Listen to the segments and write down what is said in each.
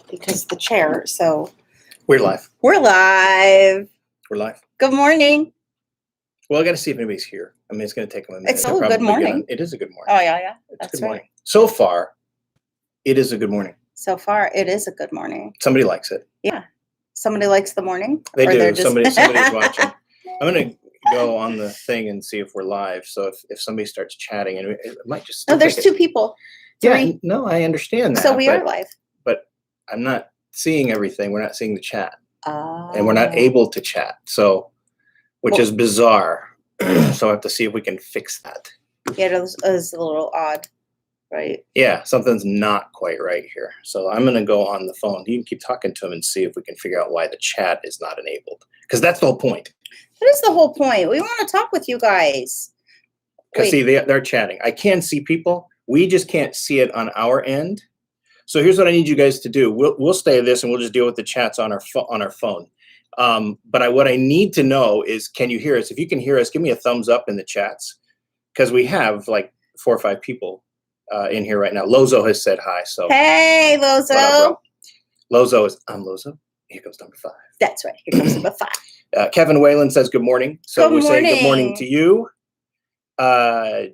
because the chair. So we're live. We're live. We're live. Good morning. Well, I got to see if anybody's here. I mean, it's going to take them a minute. It's a good morning. It is a good morning. Oh yeah. It's That's a good right. morning. So far, it is a good morning. So far, it is a good morning. Somebody likes it. Yeah. Somebody likes the morning. They or do. they're just- Somebody's watching. I'm going to go on the thing and see if we're live. So if somebody starts chatting, and it might just. No, there's two people. Three. Yeah. No, I understand that. So we are live. But I'm not seeing everything. We're not seeing the chat. Oh. And we're not able to chat. So, which is bizarre. So I have to see if we can fix that. Yeah, it was a little odd, right? Yeah, something's not quite right here. So I'm going to go on the phone. You can keep talking to him and see if we can figure out why the chat is not enabled. Because that's the whole point. That is the whole point. We want to talk with you guys. Because see, they're chatting. I can see people. We just can't see it on our end. So here's what I need you guys to do. We'll stay this and we'll just deal with the chats on our phone. But what I need to know is, can you hear us? If you can hear us, give me a thumbs up in the chats, because we have like 4 or 5 people in here right now. Lozo has said hi. So hey, Lozo. What up, bro? Lozo is I'm Lozo. Here comes number 5. That's right. Here comes number 5. Kevin Whalen says good morning. So we say good morning to you.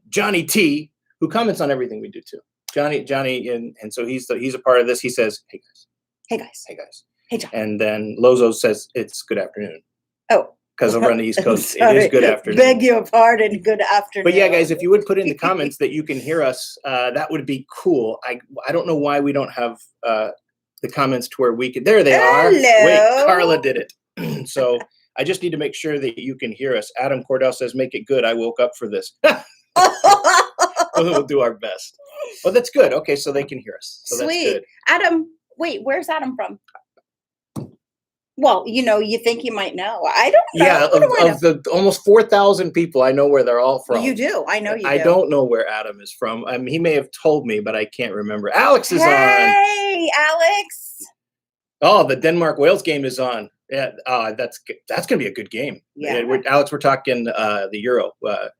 Johnny T, who comments on everything we do too. Johnny, and so he's a part of this. He says, "Hey guys, hey guys, hey guys, hey John." And then Lozo says it's good afternoon. Oh, because over on the East Coast, it is good afternoon. Beg your pardon, good afternoon. But yeah, guys, if you would put in the comments that you can hear us, that would be cool. I don't know why we don't have the comments to where we could. There they are. Hello. Wait, Carla did it. So I just need to make sure that you can hear us. Adam Cordell says, "Make it good. I woke up for this." We'll do our best. Well, that's good. Okay, so they can hear us. So sweet. That's good. Adam, wait, where's Adam from? Well, you think you might know. I don't know. Yeah, of the almost 4,000 people, I know where they're all from. You do. I know you do. I don't know where Adam is from. I mean, he may have told me, but I can't remember. Alex is on. Hey, Alex. Oh, the Denmark-Wales game is on. Yeah, that's going to be a good game. Yeah. Alex, we're talking the Euro.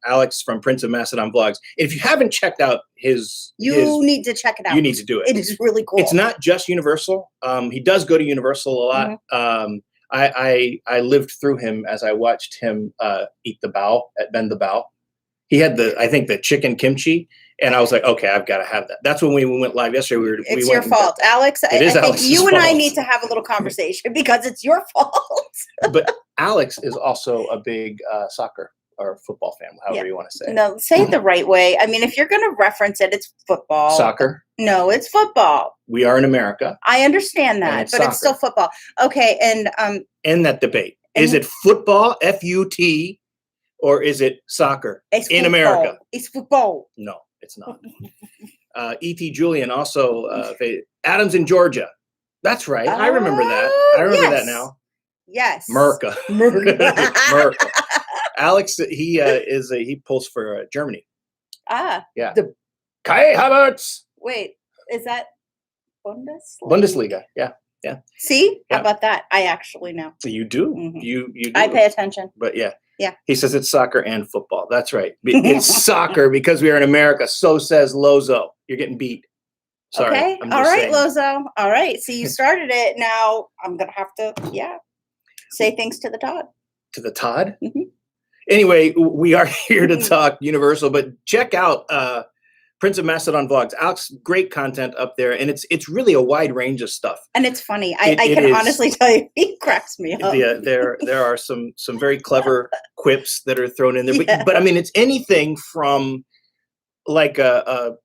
Alex from Prince of Macedon Vlogs. If you haven't checked out you need to check it out. You need to do it. It is really cool. It's not just Universal. He does go to Universal a lot. Mm-hmm. I lived through him as I watched him eat the bao at Bend the Bao. He had the chicken kimchi. And I was like, okay, I've got to have that. That's when we went live yesterday. It's your fault, Alex. I think you and I need to have a little conversation because it's your fault. But Alex is also a big soccer or football fan, however you want to say it. No, say it the right way. I mean, if you're going to reference it, it's football. Soccer? No, it's football. We are in America. I understand that, but it's still football. Okay, and end that debate. Is it football, F-U-T, or is it soccer in America? It's football. No. It's not. E.T. Julian also, Adams in Georgia. That's right. I remember that. I remember that now. Yes. Merca. Alex, he pulls for Germany. Ah. Yeah. The Kai Havertz. Wait, is that Bundesliga? Bundesliga. Yeah. Yeah. See? How about that? I actually know. You do. Mm-hmm. You do. I pay attention. But yeah. Yeah. He says it's soccer and football. That's right. It's soccer because we are in America. So says Lozo. You're getting beat. Sorry. Okay. All right, Lozo. All right. So you started it. Now I'm going to have to, say things to the Todd. To the Todd? Mm-hmm. Anyway, we are here to talk Universal, but check out Prince of Macedon Vlogs. Alex, great content up there, and it's really a wide range of stuff. And it's funny. I can honestly tell you, he cracks me up. Yeah, there are some very clever quips that are thrown in there. But I mean, it's anything from like a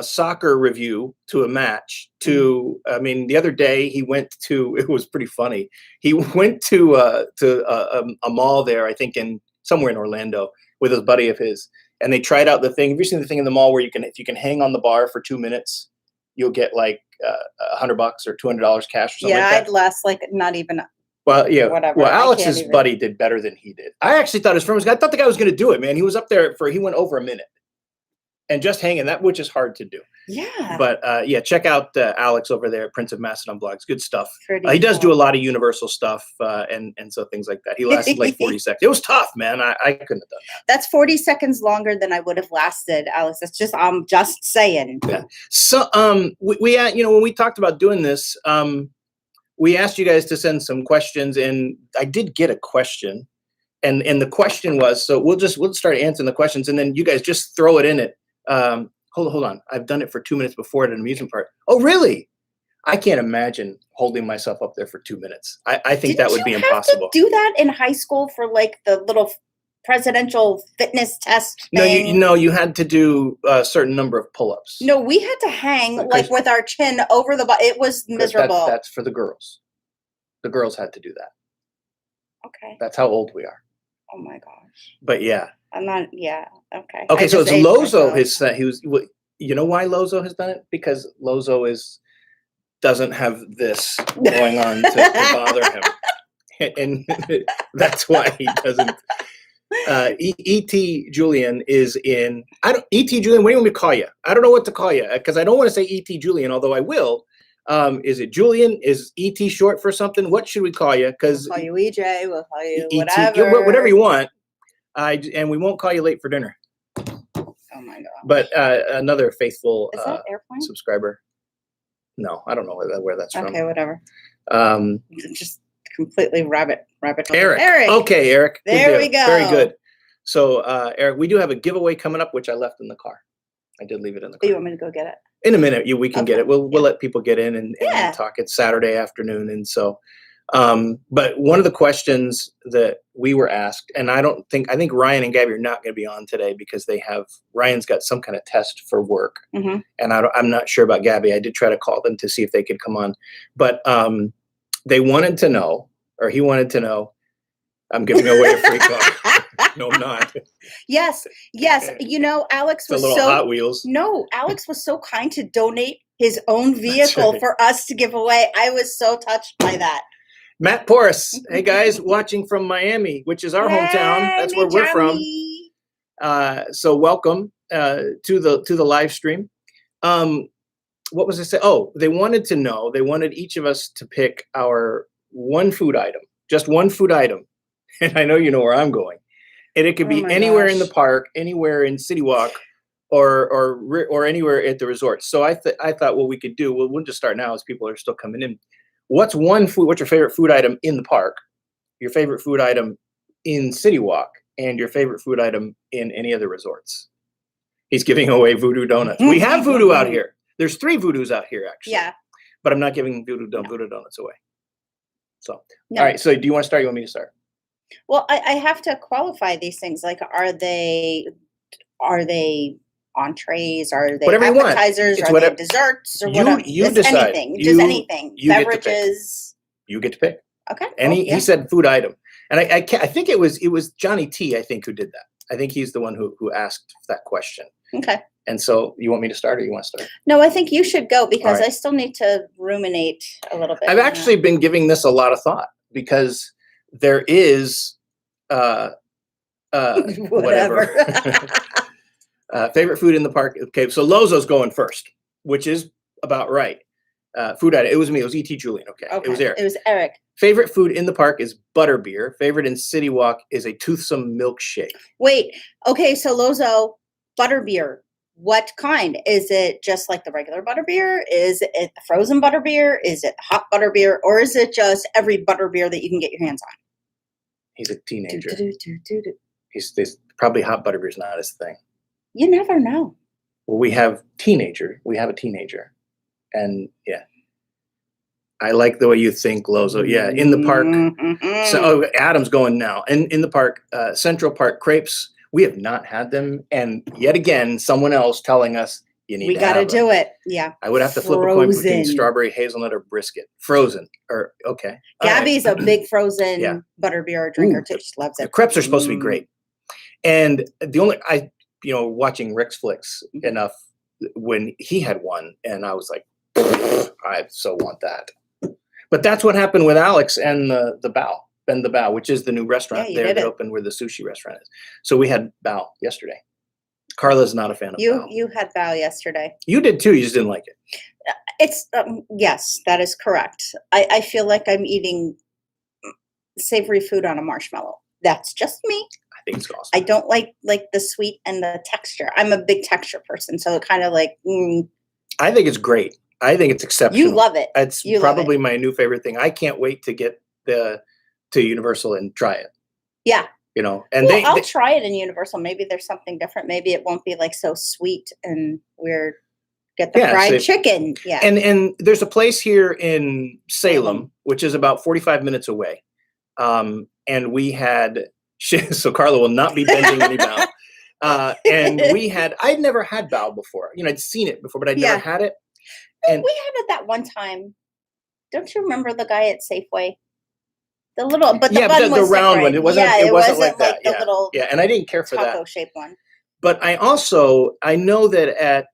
soccer review to a match to, I mean, the other day he went to, it was pretty funny. He went to a mall there, I think somewhere in Orlando with a buddy of his. And they tried out the thing. Have you seen the thing in the mall where if you can hang on the bar for 2 minutes, you'll get like $100 or $200 cash or something like that? I'd last like not even. Well, yeah. Whatever. Well, Alex's buddy did better than he did. I actually thought his friend I thought the guy was going to do it, man. He was up there he went over a minute. and just hanging that, which is hard to do. Yeah. But yeah, check out Alex over there at Prince of Macedon blogs. Good stuff. Pretty He does do cool. a lot of universal stuff and so things like that. He lasted like 40 seconds. It was tough, man. I couldn't have done that. That's 40 seconds longer than I would have lasted, Alex. That's just, I'm just saying. Yeah. So we you know, when we talked about doing this, we asked you guys to send some questions, and I did get a question. And the question was, so we'll start answering the questions, and then you guys just throw it in it. Hold on. I've done it for 2 minutes before at an amusement park. Oh, really? I can't imagine holding myself up there for 2 minutes. I think that would be impossible. Did you have to do that in high school for like the little presidential fitness test thing? No, you had to do a certain number of pull-ups. No, we had to hang like with our chin over the butt. It was miserable. That's for the girls. The girls had to do that. Okay. That's how old we are. Oh my gosh. But yeah. I'm not. Yeah. Okay. Okay, so it's Lozo. You know why Lozo has done it? Because Lozo doesn't have this going on to bother him, and that's why he doesn't. E.T. Julian is in. E.T. Julian. What do you want me to call you? I don't know what to call you because I don't want to say E.T. Julian, although I will. Is it Julian? Is E.T. short for something? What should we call you? Because we'll call you EJ. We'll call you whatever. Whatever you want. And we won't call you late for dinner. Oh my god! But another faithful subscriber. No, I don't know where that's from. Okay, whatever. Just completely rabbit. Eric. Okay, Eric. There we go. Very good. So, Eric, we do have a giveaway coming up, which I left in the car. I did leave it in the car. You want me to go get it? In a minute, we can get it. We'll let people get in and talk. It's Saturday afternoon, and so. But one of the questions that we were asked, and I think Ryan and Gabby are not going to be on today because Ryan's got some kind of test for work, and I'm not sure about Gabby. I did try to call them to see if they could come on, but they wanted to know, or he wanted to know. I'm giving away a free car. No, I'm not. Yes. You know, Alex was Hot Wheels. No, Alex was so kind to donate his own vehicle for us to give away. I was so touched by that. Matt Porras. Hey guys, watching from Miami, which is our hometown. That's where we're from. So welcome to the live stream. What was I saying? Oh, they wanted each of us to pick our one food item, just one food item. And I know you know where I'm going. And it could be anywhere in the park, anywhere in City Walk, or anywhere at the resort. So I thought what we could do, we'll just start now as people are still coming in. What's your favorite food item in the park, your favorite food item in City Walk, and your favorite food item in any of the resorts? He's giving away voodoo donuts. We have voodoo out here. There's 3 voodoos out here, actually. Yeah. But I'm not giving voodoo donuts away. So, all right. So do you want to start? You want me to start? Well, I have to qualify these things. Like, are they entrees? Are they appetizers? Are they desserts? Or whatever? You decide. Anything. Just anything. Beverages. You get to pick. Okay. And he said food item, and I think it was Johnny T. I think who did that. I think he's the one who asked that question. Okay. And so you want me to start, or you want to start? No, I think you should go because I still need to ruminate a little bit. I've actually been giving this a lot of thought because there is whatever. Favorite food in the park. Okay, so Lozo's going first, which is about right. Food item. It was me. It was E.T. Julian. Okay. It was Eric. It was Eric. Favorite food in the park is butterbeer. Favorite in City Walk is a toothsome milkshake. Wait. Okay, so Lozo, butterbeer. What kind? Is it just like the regular butterbeer? Is it the frozen butterbeer? Is it hot butterbeer? Or is it just every butterbeer that you can get your hands on? He's a teenager. He's probably hot butterbeer is not his thing. You never know. Well, we have a teenager, and yeah. I like the way you think, Lozo. Yeah, in the park. So Adam's going now. And in the park, Central Park crepes. We have not had them. And yet again, someone else telling us we got to do it. Yeah. I would have to flip a coin between strawberry, hazelnut, or brisket. Frozen. Or okay. Gabby's a big frozen butterbeer drinker too. She loves it. The crepes are supposed to be great. And watching Rick's Flicks enough when he had one, and I was like, I so want that. But that's what happened with Alex and the Bow, Ben the Bow, which is the new restaurant there that opened where the sushi restaurant is. So we had Bow yesterday. Carla's not a fan of bao. You had bao yesterday. You did too. You just didn't like it. It's yes, that is correct. I feel like I'm eating savory food on a marshmallow. That's just me. I think it's awesome. I don't like the sweet and the texture. I'm a big texture person, so it kind of like. I think it's great. I think it's exceptional. You love it. It's probably my new favorite thing. I can't wait to get to Universal and try it. Yeah. You know, and well, I'll try it in Universal. Maybe there's something different. Maybe it won't be like so sweet and weird. Get the fried chicken. Yeah. And there's a place here in Salem, which is about 45 minutes away. And we had, so Carla will not be bending any bao. And I'd never had bao before. You know, I'd seen it before, but I'd never had it. And we had it that one time. Don't you remember the guy at Safeway? The little, but the bun was round different. one. It wasn't. Yeah, it wasn't like that. The little and I didn't care for that taco shaped one. But I know that at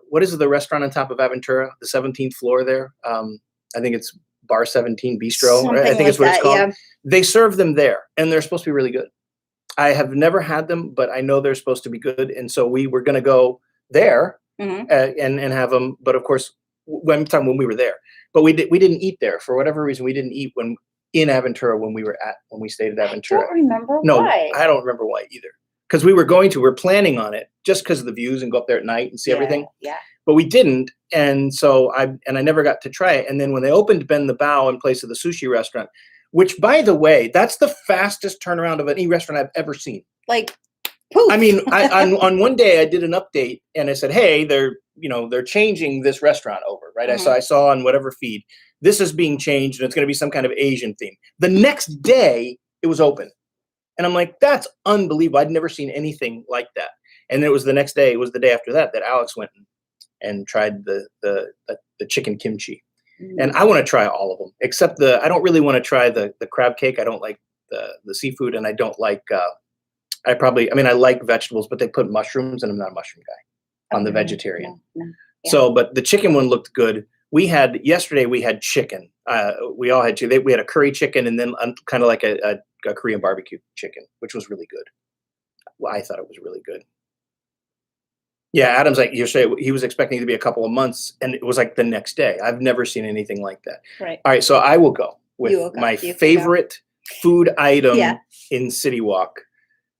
what is it, the restaurant on top of Aventura, the 17th floor there? I think it's Bar 17 Bistro. I think it's what it's called. Yeah. They serve them there, and they're supposed to be really good. I have never had them, but I know they're supposed to be good, and so we were going to go there and have them. But of course, when we were there, but we didn't eat there for whatever reason. We didn't eat in Aventura when we stayed at Aventura. I don't remember why. No, I don't remember why either. Because we're planning on it just because of the views and go up there at night and see everything. Yeah. But we didn't, and so I never got to try it. And then when they opened Ben the Bao in place of the sushi restaurant, which by the way, that's the fastest turnaround of any restaurant I've ever seen. Like, poof. I mean, on one day I did an update and I said, hey, they're changing this restaurant over, right? Mm-hmm. I saw on whatever feed, this is being changed and it's going to be some kind of Asian theme. The next day it was open. And I'm like, that's unbelievable. I'd never seen anything like that. And it was the next day, it was the day after that Alex went and tried the chicken kimchi. Mm. And I want to try all of them, except I don't really want to try the crab cake. I don't like the seafood, and I don't like, I like vegetables, but they put mushrooms, and I'm not a mushroom guy on the vegetarian. No. Yeah. So, but the chicken one looked good. Yesterday we had chicken. We all had we had a curry chicken and then kind of like a Korean barbecue chicken, which was really good. Well, I thought it was really good. Yeah, Adam's like, you say he was expecting it to be a couple of months, and it was like the next day. I've never seen anything like that. Right. All right, so I will go with my favorite food item in City Walk.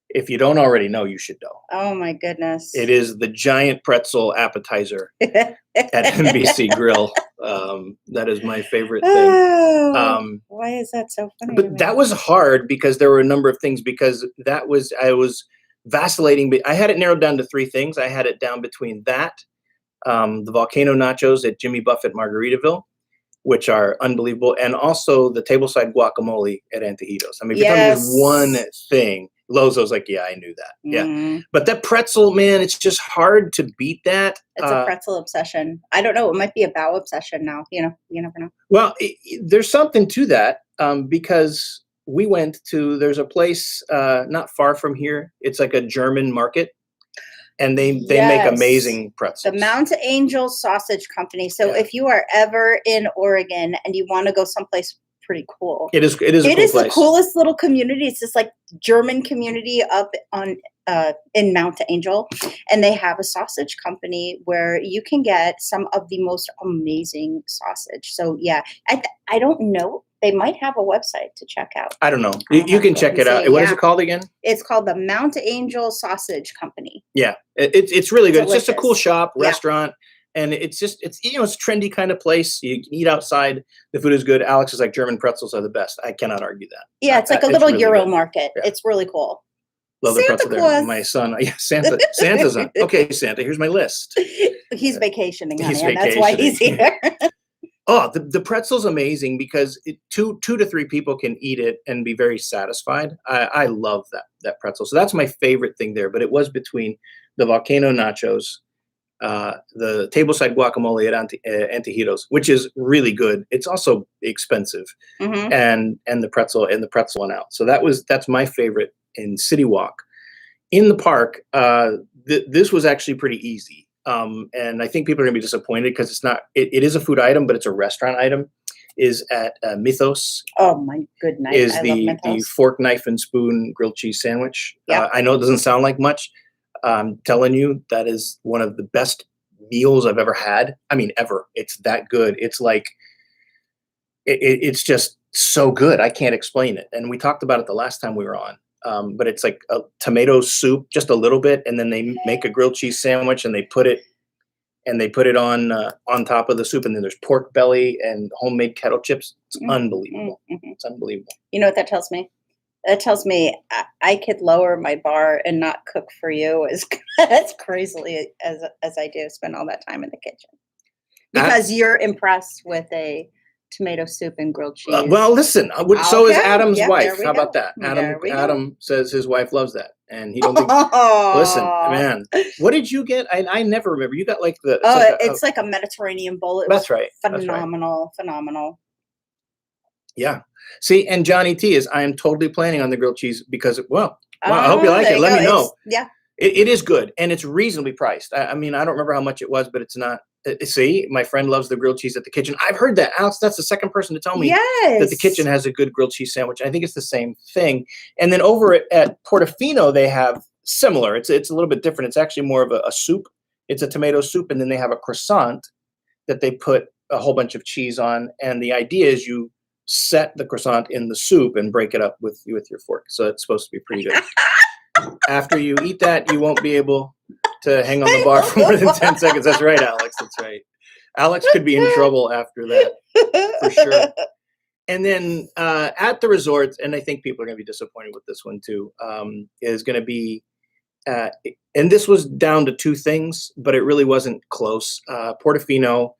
If you don't already know, you should know. Oh my goodness! It is the giant pretzel appetizer at NBC Grill. That is my favorite thing. Why is that so funny? But that was hard because there were a number of things. Because I was vacillating. But I had it narrowed down to 3 things. I had it down between that, the volcano nachos at Jimmy Buffett Margaritaville, which are unbelievable, and also the tableside guacamole at Antojitos. I mean, if you tell me there's one thing. Lozo's like, yeah, I knew that. Yeah. But that pretzel, man, it's just hard to beat that. It's a pretzel obsession. I don't know. It might be a bao obsession now. You never know. Well, there's something to that because we went to, there's a place not far from here. It's like a German market. And they make amazing pretzels. The Mount Angel Sausage Company. So if you are ever in Oregon and you want to go someplace pretty cool. It is the coolest little community. It's this like German community up on in Mount Angel, and they have a sausage company where you can get some of the most amazing sausage. So yeah, I don't know. They might have a website to check out. I don't know. You can check it out. What is it called again? It's called the Mount Angel Sausage Company. Yeah, it's really good. Delicious. It's just a cool shop, restaurant. And it's trendy kind of place. You can eat outside. The food is good. Alex is like, German pretzels are the best. I cannot argue that. Yeah, it's like a little really Euro good. Market. Yeah. It's really cool. Love the pretzel there. My son. Yeah, Santa's on. Okay, Santa, here's my list. He's vacationing, honey, and that's why he's here. Oh, the pretzel's amazing because 2 to 3 people can eat it and be very satisfied. I love that pretzel. So that's my favorite thing there. But it was between the volcano nachos, the tableside guacamole at Antojitos, which is really good. It's also expensive, and the pretzel went out. So that's my favorite in City Walk. In the park, this was actually pretty easy, and I think people are gonna be disappointed because it's not. It is a food item, but it's a restaurant item. Is at Mythos. Oh my goodness! Is the fork, knife, and spoon grilled cheese sandwich? Yeah. I know it doesn't sound like much. I'm telling you, that is one of the best meals I've ever had. I mean, ever. It's that good. It's like, it's just so good. I can't explain it. And we talked about it the last time we were on. But it's like a tomato soup, just a little bit, and then they make a grilled cheese sandwich and they put it on top of the soup, and then there's pork belly and homemade kettle chips. It's unbelievable. It's unbelievable. You know what that tells me? That tells me I could lower my bar and not cook for you as crazily as I do. Spend all that time in the kitchen because you're impressed with a tomato soup and grilled cheese. Well, listen. So is Okay. Adam's Yeah, wife. there we How about go. that? There we go. Adam says his wife loves that, and he don't think. Listen, man. What did you get? I never remember. You got like the. It's like a Mediterranean bowl. It That's was right. phenomenal. Yeah. See, and Johnny T is. I am totally planning on the grilled cheese because I hope you like it. Let me know. Yeah. It is good, and it's reasonably priced. I mean, I don't remember how much it was, but it's not. See, my friend loves the grilled cheese at the kitchen. I've heard that, Alex. That's the second person to tell me that the kitchen has a good grilled cheese sandwich. I think it's the same thing. And then over at Portofino, they have similar. It's a little bit different. It's actually more of a soup. It's a tomato soup, and then they have a croissant that they put a whole bunch of cheese on. And the idea is you set the croissant in the soup and break it up with your fork. So it's supposed to be pretty good. After you eat that, you won't be able to hang on the bar for more than 10 seconds. That's right, Alex. That's right. Alex could be in trouble after that, for sure. And then at the resorts, and I think people are going to be disappointed with this one too, is going to be, and this was down to two things, but it really wasn't close. Portofino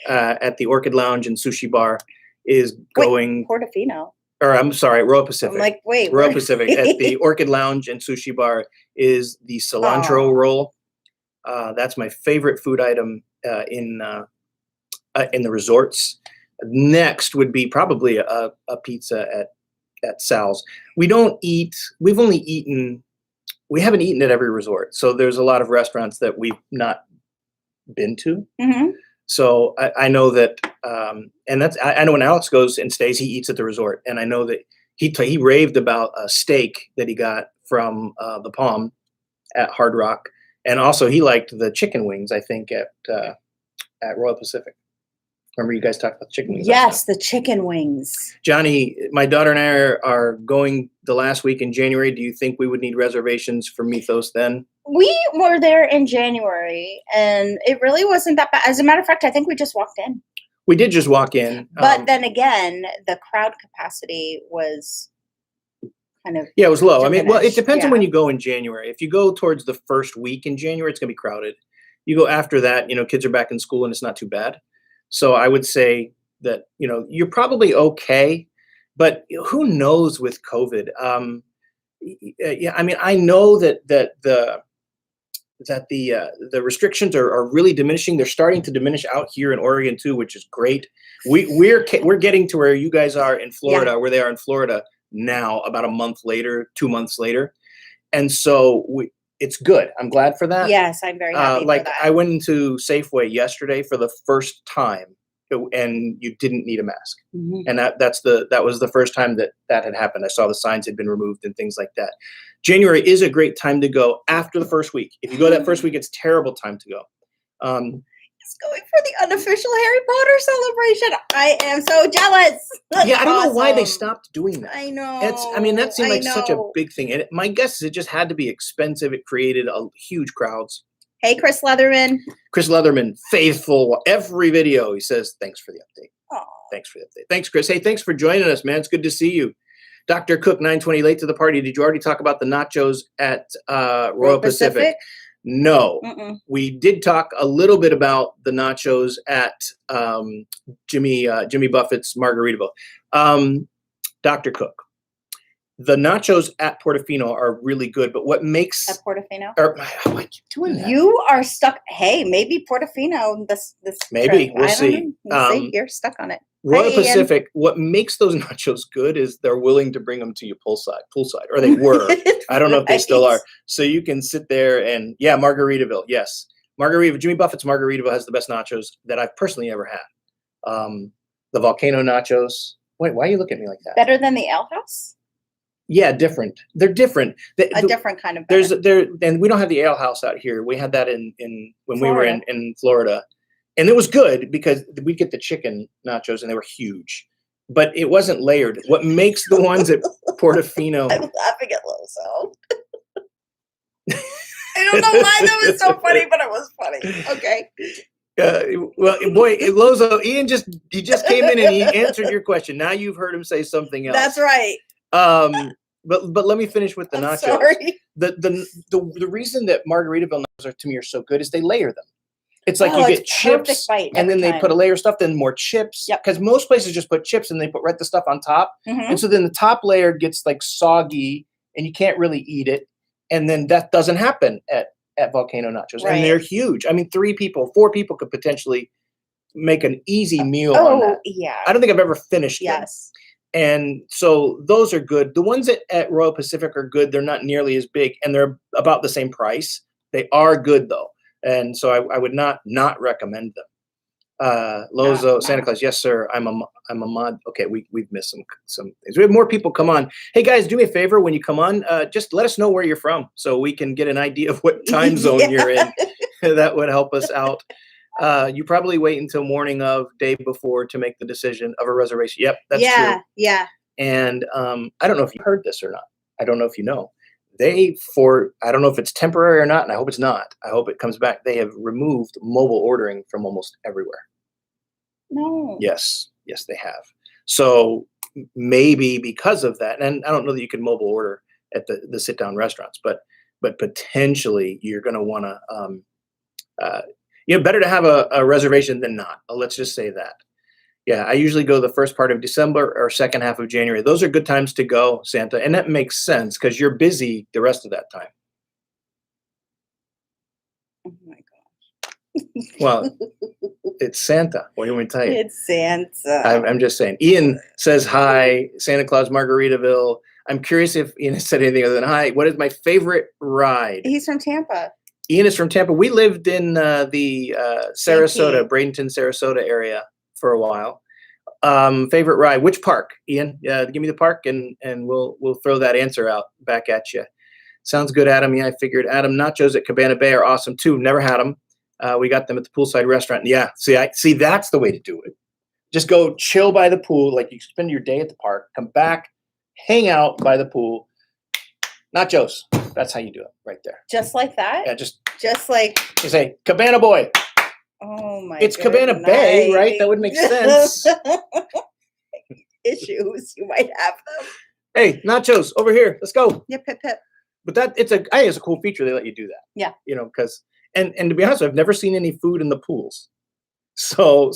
at the Orchid Lounge and Sushi Bar is going. Portofino. Or I'm sorry, Royal Pacific. I'm like, wait. Royal Pacific at the Orchid Lounge and Sushi Bar is the cilantro roll. That's my favorite food item in the resorts. Next would be probably a pizza at Sal's. We haven't eaten at every resort. So there's a lot of restaurants that we've not been to. Mm-hmm. So I know that, and I know when Alex goes and stays, he eats at the resort, and I know that he raved about a steak that he got from the Palm at Hard Rock, and also he liked the chicken wings. I think at Royal Pacific. Remember you guys talked about chicken wings? Yes, the chicken wings. Johnny, my daughter and I are going the last week in January. Do you think we would need reservations for Mythos then? We were there in January, and it really wasn't that bad. As a matter of fact, I think we just walked in. We did just walk in. But then again, the crowd capacity was kind of... Yeah, it was low. I mean, well, it depends on when Yeah. you go in January. If you go towards the first week in January, it's going to be crowded. You go after that, kids are back in school, and it's not too bad. So I would say that, you're probably okay, but who knows with COVID? Yeah, I mean, I know that the restrictions are really diminishing. They're starting to diminish out here in Oregon too, which is great. We're getting to where you guys are in Florida, where they are in Florida now, about a month later, 2 months later, and so it's good. I'm glad for that. Yes, I'm very happy for that. I went into Safeway yesterday for the first time, and you didn't need a mask. Mm-hmm. And that was the first time that had happened. I saw the signs had been removed and things like that. January is a great time to go after the first week. If you go that first week, it's a terrible time to go. It's going for the unofficial Harry Potter celebration. I am so jealous. That's I don't know why they awesome. stopped doing that. I know. That seemed like such a know. big thing. And my guess is it just had to be expensive. It created huge crowds. Hey, Chris Leatherman. Chris Leatherman, faithful, every video. He says, thanks for the update. Aww. Thanks for the update. Thanks, Chris. Hey, thanks for joining us, man. It's good to see you. Dr. Cook, 920, late to the party. Did you already talk about the nachos at Royal Pacific? No. Mm-mm. We did talk a little bit about the nachos at Jimmy Buffett's Margaritaville. Dr. Cook, the nachos at Portofino are really good, but what makes At Portofino? Why are you doing that? You are stuck. Hey, maybe Portofino. This Maybe. trip. We'll I don't see. know. We'll see. You're stuck on it. Royal Hi, Ian. Pacific, what makes those nachos good is they're willing to bring them to you poolside, or they were. I don't know if they still are. So you can sit there and, Margaritaville, yes. Jimmy Buffett's Margaritaville has the best nachos that I've personally ever had. The volcano nachos. Wait, why are you looking at me like that? Better than the Ale House? Yeah, different. They're different. A different kind of There's butter. and we don't have the ale house out here. We had that in when we were Florida. in Florida, and it was good because we get the chicken nachos and they were huge, but it wasn't layered. What makes the ones at Portofino? I'm laughing at Loso. I don't know why that was so funny, but it was funny. Okay. Well, boy, Lozo, Ian just came in and he answered your question. Now you've heard him say something else. That's right. But let me finish with the I'm nachos. sorry. The reason that Margaritaville nachos to me are so good is they layer them. It's like you get chips and then they put a layer of stuff, then more chips. Yep. Because most places just put chips and they put the stuff on top. Mm-hmm. And so then the top layer gets like soggy and you can't really eat it. And then that doesn't happen at Volcano Nachos. Right. And they're huge. I mean, 4 people could potentially make an easy meal on that. Yeah. I don't think I've ever finished them. Yes. And so those are good. The ones at Royal Pacific are good. They're not nearly as big and they're about the same price. They are good though. And so I would not recommend them. Lozo, Santa Claus, yes sir. I'm a mod. Okay, we've missed some things. We have more people come on. Hey guys, do me a favor when you come on, just let us know where you're from so we can get an idea of what time zone you're in. That would help us out. You probably wait until morning of day before to make the decision of a reservation. Yep, that's true. Yeah. And I don't know if you heard this or not. I don't know if you know. I don't know if it's temporary or not, and I hope it's not. I hope it comes back. They have removed mobile ordering from almost everywhere. No. Yes, they have. So maybe because of that, and I don't know that you can mobile order at the sit-down restaurants, but potentially you're going to want to, better to have a reservation than not. Let's just say that. Yeah, I usually go the first part of December or second half of January. Those are good times to go, Santa, and that makes sense because you're busy the rest of that time. Oh my gosh. Well, it's Santa. What do you want me to tell you? It's Santa. I'm just saying. Ian says hi, Santa Claus Margaritaville. I'm curious if Ian has said anything other than hi. What is my favorite ride? He's from Tampa. Ian is from Tampa. We lived in the Sarasota, Bradenton, Sarasota area for a while. Favorite ride? Which park, Ian? Give me the park, and we'll throw that answer out back at you. Sounds good, Adam. Yeah, I figured. Adam, nachos at Cabana Bay are awesome too. Never had them. We got them at the poolside restaurant. Yeah, see that's the way to do it. Just go chill by the pool, like you spend your day at the park, come back, hang out by the pool. Nachos. That's how you do it, right there. Just like that? Yeah, just like you say Cabana Boy. Oh my! It's Cabana Bay, right? That would make sense. Issues you might have them. Hey, nachos over here. Let's go. Yep, hip, hip. But I think it's a cool feature. They let you do that. Yeah. Because and to be honest, I've never seen any food in the pools. So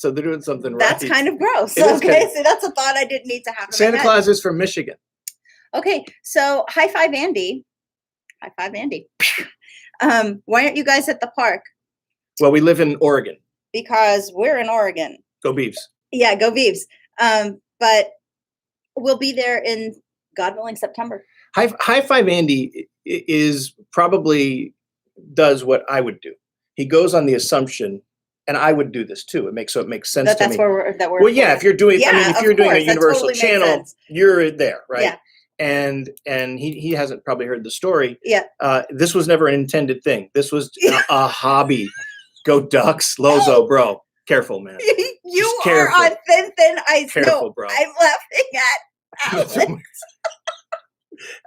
they're doing something right. That's kind of gross. Okay, so that's a thought I didn't need to have. Santa Claus is from Michigan. Okay, so high five, Andy. High five, Andy. Why aren't you guys at the park? Well, we live in Oregon. Because we're in Oregon. Go Beavs. Yeah, go Beavs. But we'll be there in, God willing, September. High five Andy is probably does what I would do. He goes on the assumption, and I would do this too. It makes sense to me. That's where we're. Well, yeah. If you're doing, if you're doing a Universal totally Channel, you're there, right? Yeah. And he hasn't probably heard the story. Yeah. This was never an intended thing. This was a hobby. Go Ducks, Lozo, bro. Careful, man. You are on thin ice. Careful, bro. I'm laughing at Alex.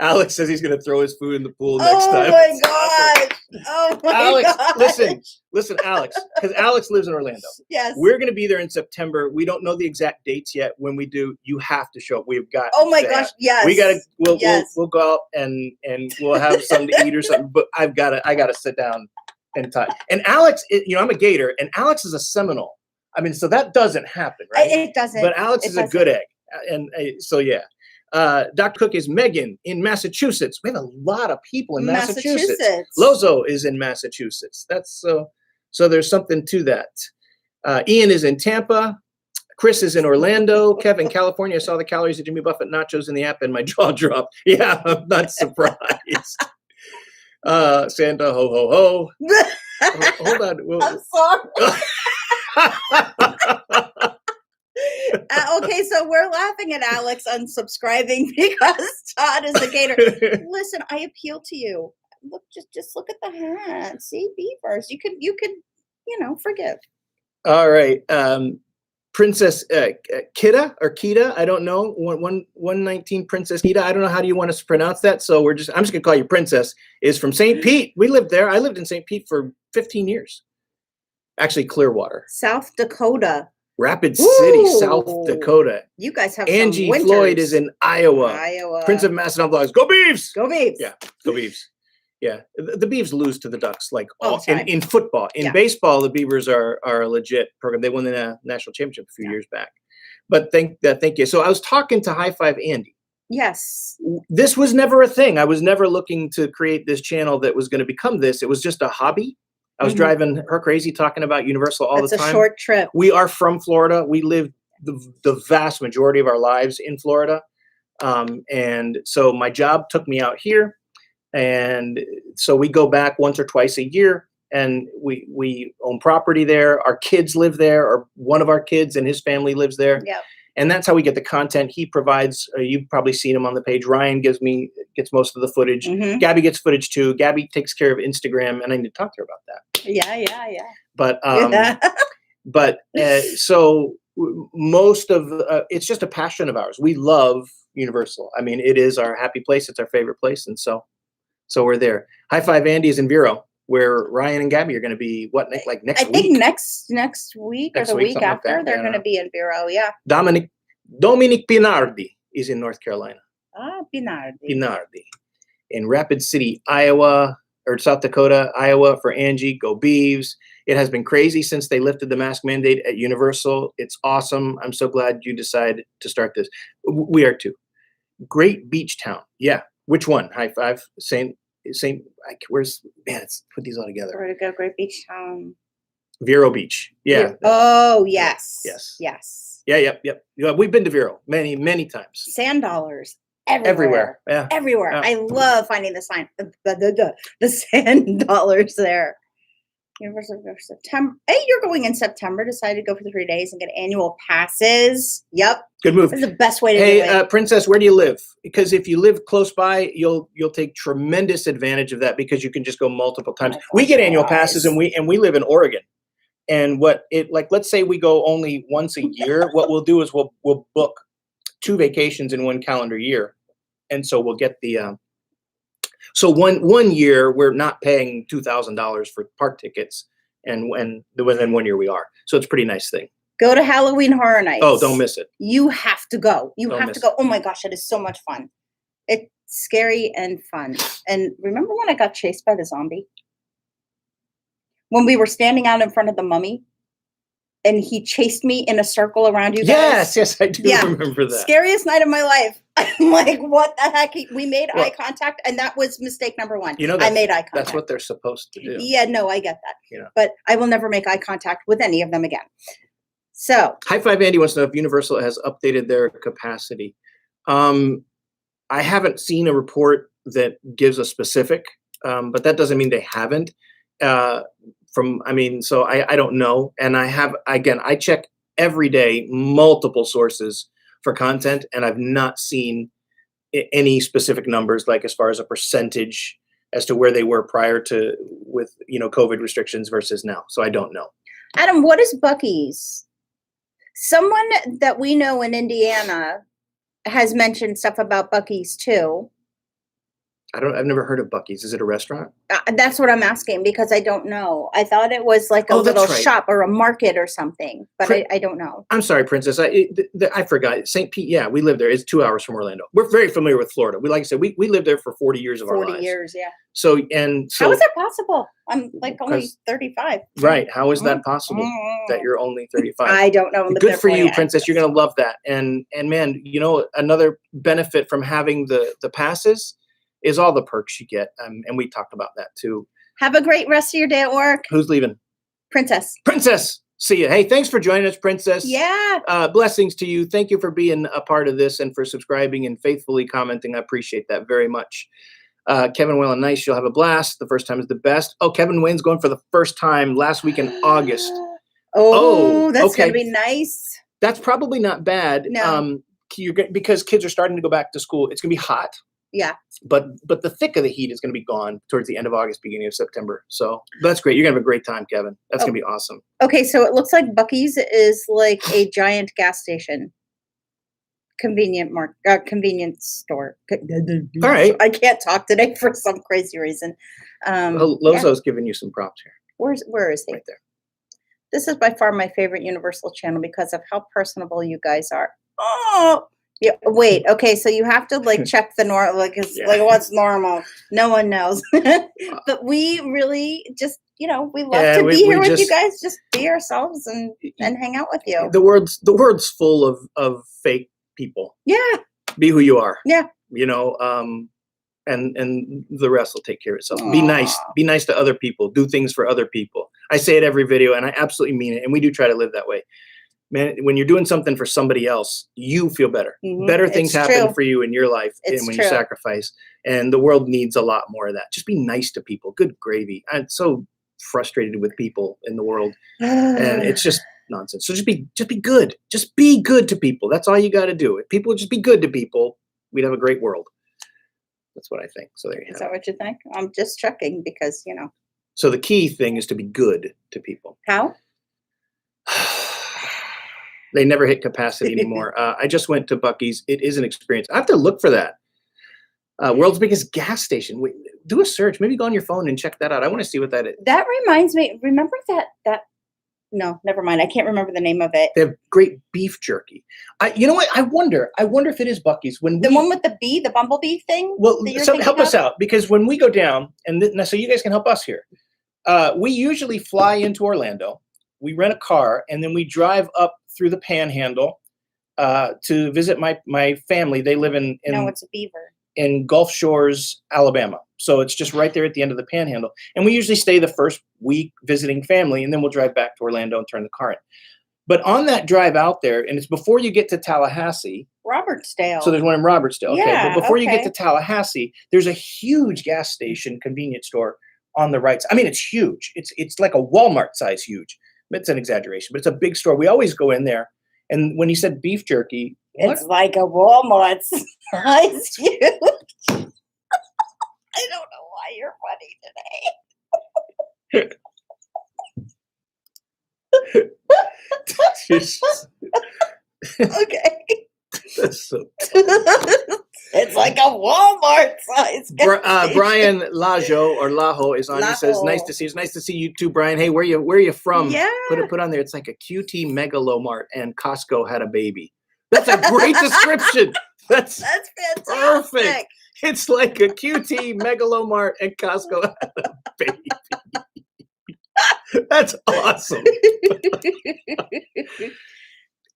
Alex says he's going to throw his food in the pool next time. Oh my gosh. Oh my Alex, gosh. listen, Alex, because Alex lives in Orlando. Yes. We're going to be there in September. We don't know the exact dates yet. When we do, you have to show up. We've got. Oh my gosh, yes. We got to. We'll go out and we'll have something to eat or something. But I got to sit down and talk. And Alex, I'm a Gator, and Alex is a Seminole. I mean, so that doesn't happen, right? It doesn't. But Alex is a good egg, and so yeah. Dr. Cook is Megan in Massachusetts. We have a lot of people in Massachusetts. Lozo is in Massachusetts. That's so there's something to that. Ian is in Tampa. Chris is in Orlando. Kevin, California. I saw the calories of Jimmy Buffett nachos in the app and my jaw dropped. Yeah, I'm not surprised. Santa, ho, ho, ho. Hold on. I'm sorry. Okay, so we're laughing at Alex unsubscribing because Todd is a gator. Listen, I appeal to you. Look, just look at the hat. See, beavers. You could, forgive. All right. Princess Kita or Kita, I don't know. 119 Princess Kita. I don't know how do you want us to pronounce that. So I'm just gonna call you Princess. Is from St. Pete. We lived there. I lived in St. Pete for 15 years. Actually, Clearwater, South Dakota, Rapid City, Ooh. South Dakota. You guys have Angie some winters. Floyd is in Iowa. Prince of Macedon Vlogs. Go Beavs! Go Beavs! Yeah, go Beavs. Yeah, the Beavs lose to the Ducks like all the time. In football. In baseball, the Beavers are a legit program. They won the national championship a few years back. But thank you. So I was talking to High Five Andy. Yes. This was never a thing. I was never looking to create this channel that was going to become this. It was just a hobby. I was driving her crazy talking about Universal all the time. It's a short trip. We are from Florida. We lived the vast majority of our lives in Florida. And so my job took me out here. And so we go back once or twice a year, and we own property there. Our kids live there, or one of our kids and his family lives there. Yeah. And that's how we get the content. He provides, you've probably seen him on the page. Ryan gets most of the footage. Gabby gets footage too. Gabby takes care of Instagram, and I need to talk to her about that. Yeah. But so most of it's just a passion of ours. We love Universal. I mean, it is our happy place. It's our favorite place. And so we're there. High Five Andy is in Vero, where Ryan and Gabby are going to be next week? I think next week or the week after they're going to be in Vero. Yeah. Dominic Pinardi is in North Carolina. Pinardi. In Rapid City, Iowa, or South Dakota, Iowa for Angie. Go Beavs. It has been crazy since they lifted the mask mandate at Universal. It's awesome. I'm so glad you decided to start this. We are too. Great beach town. Yeah. Which one? High Five. Let's put these all together. Where to go? Great beach town. Vero Beach. Yeah. Oh, yes. Yes. Yeah. Yep. Yeah, we've been to Vero many times. Sand dollars everywhere. Yeah. Everywhere. I love finding the sand dollars there. Universal September. Hey, you're going in September. Decided to go for the 3 days and get annual passes. Yep. Good move. This is the best way to do it. Hey, Princess, where do you live? Because if you live close by, you'll take tremendous advantage of that because you can just go multiple times. We get annual passes, and we live in Oregon. And let's say we go only once a year. What we'll do is we'll book 2 vacations in one calendar year, and so we'll get the. So one year we're not paying $2,000 for park tickets, and then 1 year we are. So it's a pretty nice thing. Go to Halloween Horror Nights. Oh, don't miss it. You have to go. You have to go. Oh my gosh, it is so much fun. It's scary and fun. And remember when I got chased by the zombie? When we were standing out in front of the mummy? And he chased me in a circle around you guys. Yes, I do remember that. Scariest night of my life. I'm like, what the heck? We made eye contact, and that was mistake number 1. I made eye contact. That's what they're supposed to do. Yeah, no, I get that. But I will never make eye contact with any of them again. So, High Five Andy wants to know if Universal has updated their capacity. I haven't seen a report that gives a specific, but that doesn't mean they haven't. So I don't know. And I check every day multiple sources for content, and I've not seen any specific numbers, like as far as a percentage as to where they were prior to with COVID restrictions versus now. So I don't know. Adam, what is Buc-ee's? Someone that we know in Indiana has mentioned stuff about Buc-ee's too. I've never heard of Buc-ee's. Is it a restaurant? That's what I'm asking because I don't know. I thought it was like a little shop or a market or something, but I don't know. I'm sorry, Princess. I forgot. St. Pete. Yeah, we live there. It's 2 hours from Orlando. We're very familiar with Florida. Like I said, we lived there for 40 years of our lives. 40 years, yeah. So how is that possible? I'm like only 35. Right. How is that possible that you're only 35? I don't know. Good for you, Princess. You're going to love that. And man, another benefit from having the passes is all the perks you get. And we talked about that too. Have a great rest of your day at work. Who's leaving? Princess. See you. Hey, thanks for joining us, Princess. Yeah. Blessings to you. Thank you for being a part of this and for subscribing and faithfully commenting. I appreciate that very much. Kevin Whalen, nice. You'll have a blast. The first time is the best. Oh, Kevin Wayne's going for the first time last week in August. Oh, that's going to be nice. That's probably not bad. No. Because kids are starting to go back to school. It's going to be hot. Yeah. But the thick of the heat is going to be gone towards the end of August, beginning of September. So that's great. You're going to have a great time, Kevin. That's going to be awesome. Okay, so it looks like Buc-ee's is like a giant gas station. Convenience store. All right. I can't talk today for some crazy reason. Lozo's giving you some props here. Where is he? Right there. This is by far my favorite Universal channel because of how personable you guys are. Oh, yeah. Wait. Okay, so you have to like check the like what's normal. No one knows, but we really just we love to be here with you guys. Just be ourselves and hang out with you. The world's full of fake people. Yeah. Be who you are. Yeah. And the rest will take care of itself. Aww. Be nice. Be nice to other people. Do things for other people. I say it every video, and I absolutely mean it. And we do try to live that way. Man, when you're doing something for somebody else, you feel better. Mm-hmm. Better things happen for you in your life and when you sacrifice. And the world needs a lot more of that. Just be nice to people. Good gravy. I'm so frustrated with people in the world, and it's just nonsense. So just be good. Just be good to people. That's all you got to do. If people would just be good to people, we'd have a great world. That's what I think. So there you go. Is that what you think? I'm just checking because So the key thing is to be good to people. How? They never hit capacity anymore. I just went to Buc-ee's. It is an experience. I have to look for that. World's biggest gas station. Do a search. Maybe go on your phone and check that out. I want to see what that is. That reminds me. Remember that? No, never mind. I can't remember the name of it. They have great beef jerky. You know what? I wonder if it is Buc-ee's. When the one with the bumblebee thing. Well, help us out, because when we go down, and so you guys can help us here. We usually fly into Orlando. We rent a car, and then we drive up through the Panhandle to visit my family. They live in no, it's a beaver. In Gulf Shores, Alabama. So it's just right there at the end of the Panhandle. And we usually stay the first week visiting family, and then we'll drive back to Orlando and turn the car in. But on that drive out there, and it's before you get to Tallahassee. Robertsdale. So there's one in Robertsdale. Yeah, okay. But before you get to Tallahassee, there's a huge gas station convenience store on the right side. I mean, it's huge. It's like a Walmart size huge. It's an exaggeration, but it's a big store. We always go in there. And when you said beef jerky, it's like a Walmart size huge. I don't know why you're funny today. Okay. That's so it's like a Walmart size. Brian Lajo is on. He says, "Nice to see you. It's nice to see you too, Brian. Hey, where are you from? Yeah. Put on there. It's like a QT Megalomart and Costco had a baby. That's a great description. That's fantastic. Perfect. It's like a QT Megalomart and Costco had a baby. That's awesome."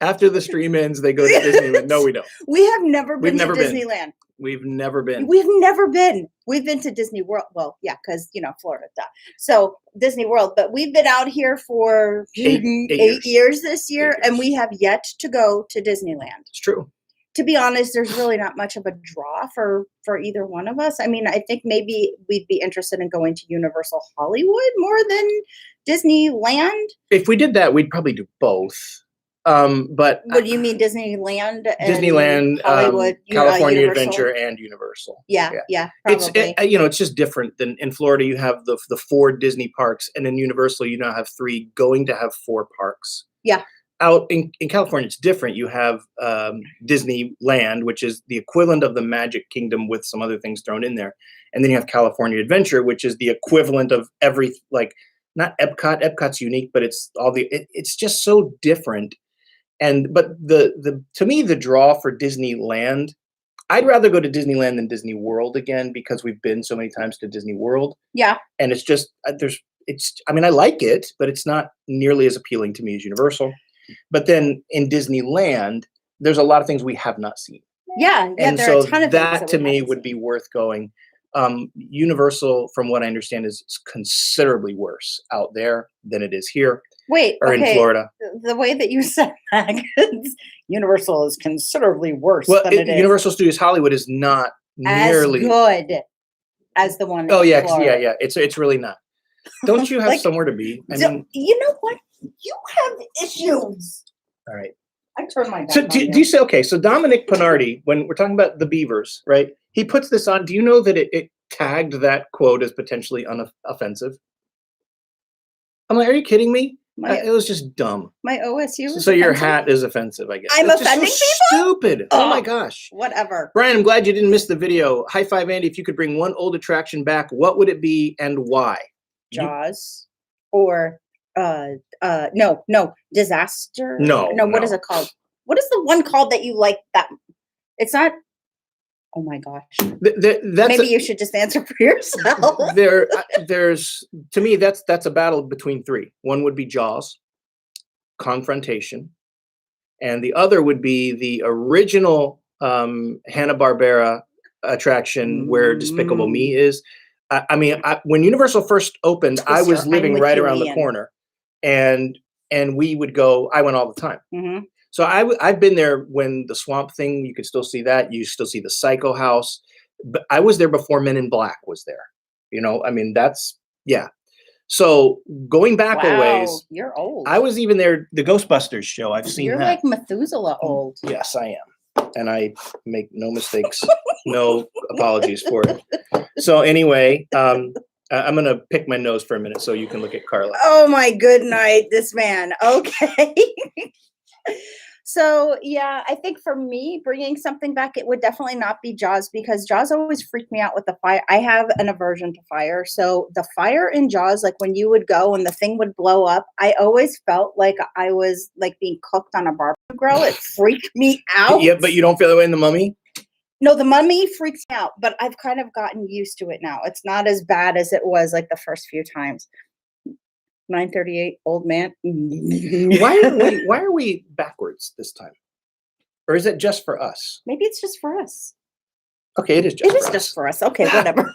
After the stream ends, they go to Disneyland. No, we don't. We have never been to Disneyland. We've never been. We've never been. We've been to Disney World. Well, yeah, because, Florida. Duh. So Disney World. But we've been out here for 8 years this year, and we have yet to go to Disneyland. It's true. To be honest, there's really not much of a draw for either one of us. I mean, I think maybe we'd be interested in going to Universal Hollywood more than Disneyland. If we did that, we'd probably do both. But what do you mean, Disneyland? Disneyland, Hollywood, California Adventure, and Universal. Yeah. Probably. It's just different than in Florida. You have the 4 Disney parks, and in Universal, you now have 3, going to have 4 parks. Yeah. Out in California, it's different. You have Disneyland, which is the equivalent of the Magic Kingdom with some other things thrown in there, and then you have California Adventure, which is the equivalent of not Epcot. Epcot's unique, but it's it's just so different. But to me, the draw for Disneyland, I'd rather go to Disneyland than Disney World again, because we've been so many times to Disney World. Yeah. And it's just, I like it, but it's not nearly as appealing to me as Universal. But then in Disneyland, there's a lot of things we have not seen. Yeah. And there so are a ton of that to me would be worth going. Universal, from what I understand, is considerably worse out there than it is here. Wait, or in Florida. The way that you said that, Universal is considerably worse than it is. Universal Studios Hollywood is not nearly as good as the one. Oh yeah, yeah. It's really not. Don't you have somewhere to be? I mean, you know what? You have issues. All right. I turned my back So on do you say, okay, so Dominic Pinardi, when we're talking about the Beavers, right? He puts this on. Do you know that it tagged that quote as potentially offensive? I'm like, are you kidding me? It was just dumb. My OSU was So your offensive? hat is offensive, I guess. I'm It's just offending so people? stupid. Oh my gosh. Whatever. Brian, I'm glad you didn't miss the video. High five, Andy. If you could bring one old attraction back, what would it be and why? Jaws or no, disaster. No, What is no. it called? What is the one called that you like that it's not oh my gosh. Maybe you should just answer for yourself. There's to me that's a battle between three. One would be Jaws, Confrontation, and the other would be the original Hanna-Barbera attraction where Despicable Me is. I mean, when Universal first opened, I was living right around the corner, and we would go. I went all the time. Mm-hmm. So I've been there when the Swamp Thing. You could still see that. You still see the Psycho House. But I was there before Men in Black was there. You know, I mean, yeah. So going back a ways, you're old. I was even there. The Ghostbusters show. I've seen You're that. like Methuselah old. Yes, I am, and I make no mistakes. No apologies for it. So anyway, I'm gonna pick my nose for a minute so you can look at Carla. Oh my good night, this man. Okay. So yeah, I think for me, bringing something back, it would definitely not be Jaws because Jaws always freaked me out with the fire. I have an aversion to fire. So the fire in Jaws, like when you would go and the thing would blow up, I always felt like I was like being cooked on a barbecue grill. It freaked me out. Yeah, but you don't feel that way in The Mummy? No, The Mummy freaks me out, but I've kind of gotten used to it now. It's not as bad as it was like the first few times. 9:38, old man. Why are we backwards this time? Or is it just for us? Maybe it's just for us. Okay, it is just for us. It is just for us. Okay, whatever.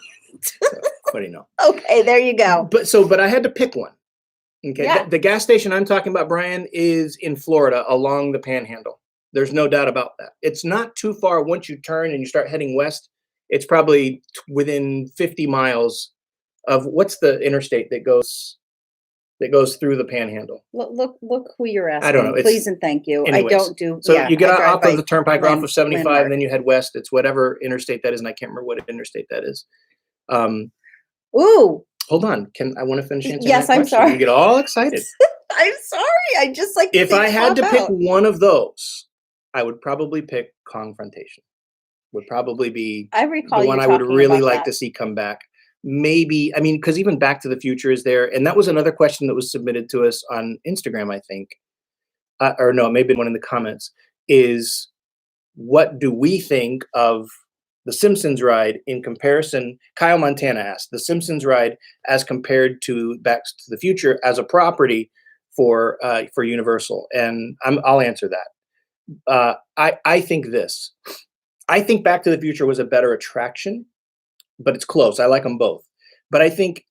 What do you know? Okay, there you go. But I had to pick one. Okay. Yeah. The gas station I'm talking about, Brian, is in Florida along the Panhandle. There's no doubt about that. It's not too far once you turn and you start heading west. It's probably within 50 miles of what's the interstate that goes through the Panhandle. Look who you're asking. I don't know. Please and thank you. Anyways, I don't do. So you get off of the turnpike, off of 75, landmark. and then you head west. It's whatever interstate that is, and I can't remember what interstate that is. Ooh. Hold on. I want to finish answering Yes, that I'm question. sorry. You get all excited. I'm sorry. I just like. If I had to pick one of those, I would probably pick Confrontation. Would probably be I recall the one you I would talking really about like that. to see come back. Maybe, I mean, because even Back to the Future is there, and that was another question that was submitted to us on Instagram, I think, or no, maybe one in the comments, is what do we think of the Simpsons ride in comparison? Kyle Montana asked, the Simpsons ride as compared to Back to the Future as a property for Universal, and I'll answer that. I think this. I think Back to the Future was a better attraction, but it's close. I like them both. But I think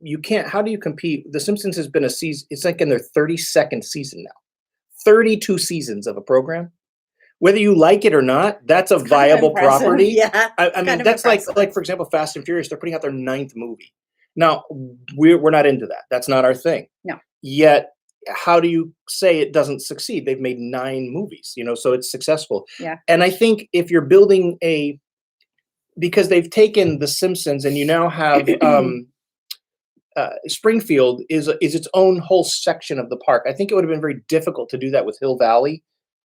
you can't, how do you compete? The Simpsons has been a season, it's like in their 32nd season now. 32 seasons of a program. Whether you like it or not, that's a viable property. Yeah. I mean, that's like, for example, Fast and Furious, they're putting out their 9th movie. Now, we're not into that. That's not our thing. No. Yet, how do you say it doesn't succeed? They've made 9 movies, so it's successful. Yeah. And I think if you're building because they've taken The Simpsons and you now have Springfield is its own whole section of the park. I think it would have been very difficult to do that with Hill Valley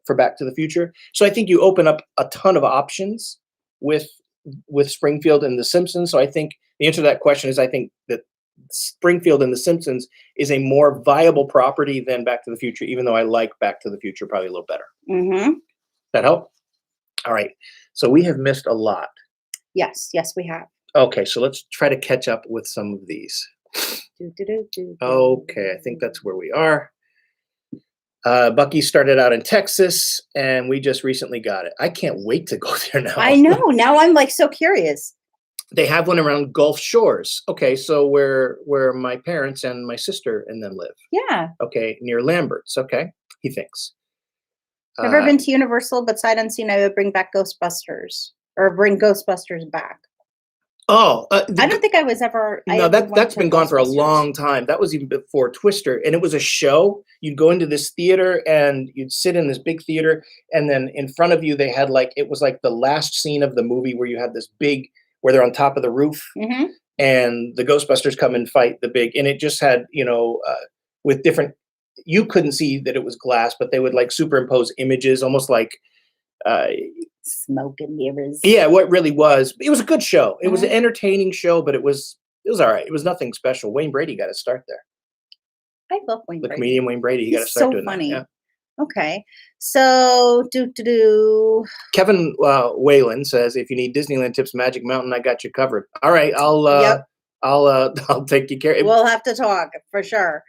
for Back to the Future. So I think you open up a ton of options with Springfield and The Simpsons. So I think the answer to that question is I think that Springfield and The Simpsons is a more viable property than Back to the Future, even though I like Back to the Future probably a little better. Mm-hmm. That help? All right. So we have missed a lot. Yes, we have. Okay, so let's try to catch up with some of these. Okay, I think that's where we are. Bucky started out in Texas, and we just recently got it. I can't wait to go there now. I know. Now I'm like so curious. They have one around Gulf Shores. Okay, so where my parents and my sister and them live. Yeah. Okay, near Lambert's. Okay, he thinks. Never been to Universal, but sight unseen, I would bring back Ghostbusters or bring Ghostbusters back. Oh, I don't think I was ever. I no, ever went that's to been gone for a Ghostbusters. long time. That was even before Twister, and it was a show. You'd go into this theater and you'd sit in this big theater, and then in front of you they had like it was like the last scene of the movie where you had this big where they're on top of the roof, Hmm. and the Ghostbusters come and fight the big, and it just had with different. You couldn't see that it was glass, but they would like superimpose images, almost like uh, Smoke and mirrors. yeah, what really was. It was a good show. It was an Mhm. entertaining show, but it was all right. It was nothing special. Wayne Brady got to start there. I love Wayne The Brady. comedian Wayne Brady, he got to He's start so doing that. funny. Yeah. Okay, so do. Kevin Whalen says, "If you need Disneyland tips, Magic Mountain, I got you covered." All right, Yep, I'll take you care. we'll have to talk for sure.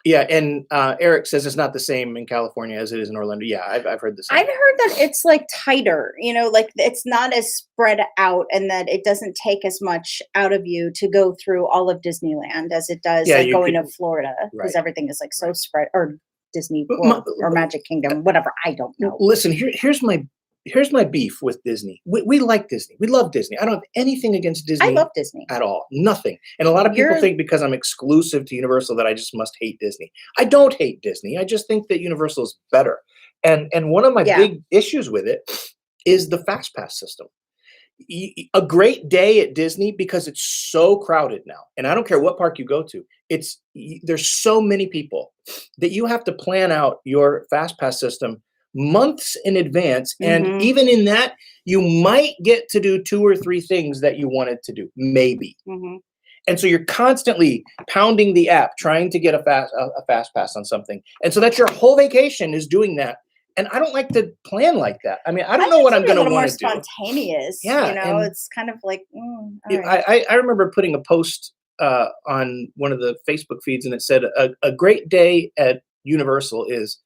Yeah, and Eric says it's not the same in California as it is in Orlando. Yeah, I've heard the same. I've heard that it's like tighter, like it's not as spread out and that it doesn't take as much out of you to go through all of Disneyland as it does Yeah, like you going could to Florida because right. everything is like so spread or Disney But World or Magic Kingdom, whatever. I don't know. listen, here's my beef with Disney. We like Disney. We love Disney. I don't have anything against I Disney love Disney. at all. Nothing. And a lot of people You're think because I'm exclusive to Universal that I just must hate Disney. I don't hate Disney. I just think that Universal is better. And one of my yeah. big issues with it is the fast pass system. A great day at Disney because it's so crowded now, and I don't care what park you go to. There's so many people that you have to plan out your fast pass system months in advance, and Mhm. even in that, you might get to do 2 or 3 things that you wanted to do, maybe. Mhm. And so you're constantly pounding the app trying to get a fast pass on something, and so that's your whole vacation is doing that. And I don't like to plan like that. I mean, I don't know what I'm going to going to more want to do. spontaneous. Yeah, and It's kind of like all right. I remember putting a post on one of the Facebook feeds, and it said a great day at Universal is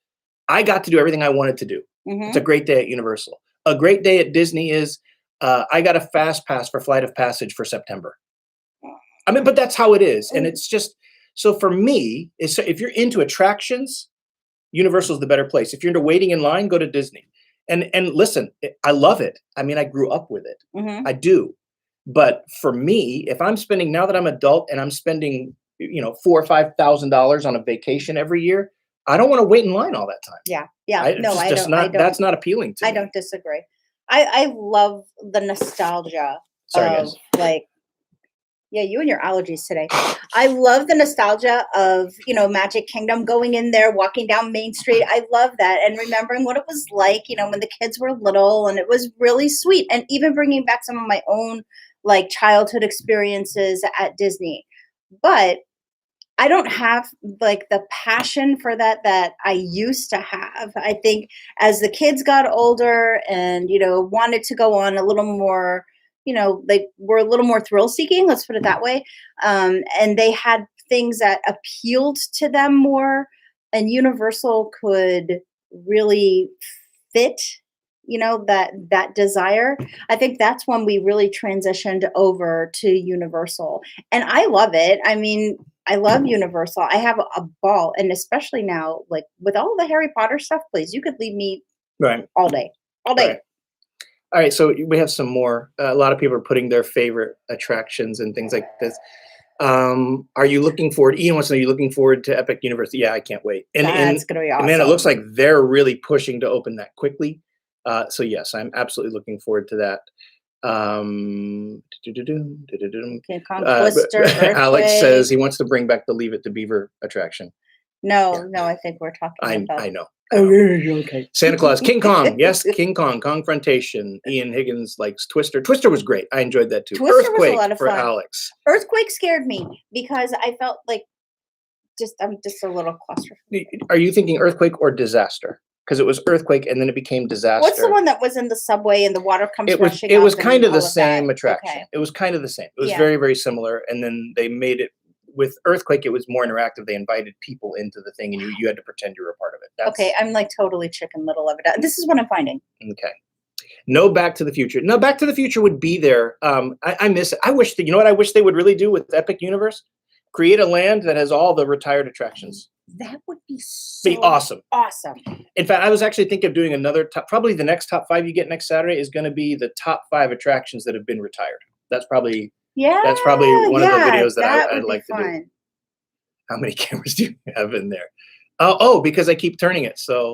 I got to do everything I wanted to do. It's a Mhm. great day at Universal. A great day at Disney is I got a fast pass for Flight of Passage for September. I mean, but that's how it is, and it's just so for me. If you're into attractions, Universal's the better place. If you're into waiting in line, go to Disney. And listen, I love it. I mean, I grew up with it. Mhm. I do. But for me, if I'm spending now that I'm adult and I'm spending, $4,000 or $5,000 on a vacation every year, I don't want to wait in line all that time. Yeah. Yeah. I No, just, I just don't. I not that's don't. not appealing to I me. don't disagree. I love the nostalgia Sorry, of guys. like yeah, you and your allergies today. I love the nostalgia of, Magic Kingdom, going in there, walking down Main Street. I love that. And remembering what it was like, when the kids were little, and it was really sweet. And even bringing back some of my own like childhood experiences at Disney. But I don't have like the passion for that I used to have. I think as the kids got older and, wanted to go on a little more, like were a little more thrill seeking, let's put it that way. And they had things that appealed to them more, and Universal could really fit that desire. I think that's when we really transitioned over to Universal, and I love it. I mean, I love Universal. I have a ball, and especially now, like with all the Harry Potter stuff, please, you could leave me Right. all day, all Right. day. All right. So we have some more. A lot of people are putting their favorite attractions and things like this. Are you looking forward? Ian wants to know, are you looking forward to Epic University? Yeah, I can't wait. And That's gonna be man, it looks awesome. like they're really pushing to open that quickly. So yes, I'm absolutely looking forward to that. King Kong, Twister, Alex says Earthquake. he wants to bring back the Leave It to Beaver attraction. No, Yeah. no, I think we're talking about. I know. Oh, okay. Santa Claus, King Kong, yes, King Kong, Kongfrontation. Ian Higgins likes Twister. Twister was great. I enjoyed that too. Twister was a Earthquake lot of for fun. Alex. Earthquake scared me because I felt like I'm just a little claustrophobic. Are you thinking Earthquake or Disaster? Because it was Earthquake and then it became Disaster. What's the one that was in the subway and the water comes rushing It up was and kind of the all same that? attraction. Okay. It was kind of the same. It was Yeah. very, very similar. And then they made it with Earthquake, it was more interactive. They invited people into the thing and you had to pretend you were a part of it. Okay, I'm like totally Chicken Little of it. This is what I'm finding. Okay. No Back to the Future. No, Back to the Future would be there. I miss it. I wish that, you know what I wish they would really do with Epic Universe? Create a land that has all the retired attractions. That would be so awesome. Awesome. In fact, I was actually thinking of doing another top, probably the next top 5 you get next Saturday is going to be the top 5 attractions that have been retired. That's probably Yeah. one of the videos that would I'd be like to do. fun. How many cameras do you have in there? Oh, because I keep turning it. So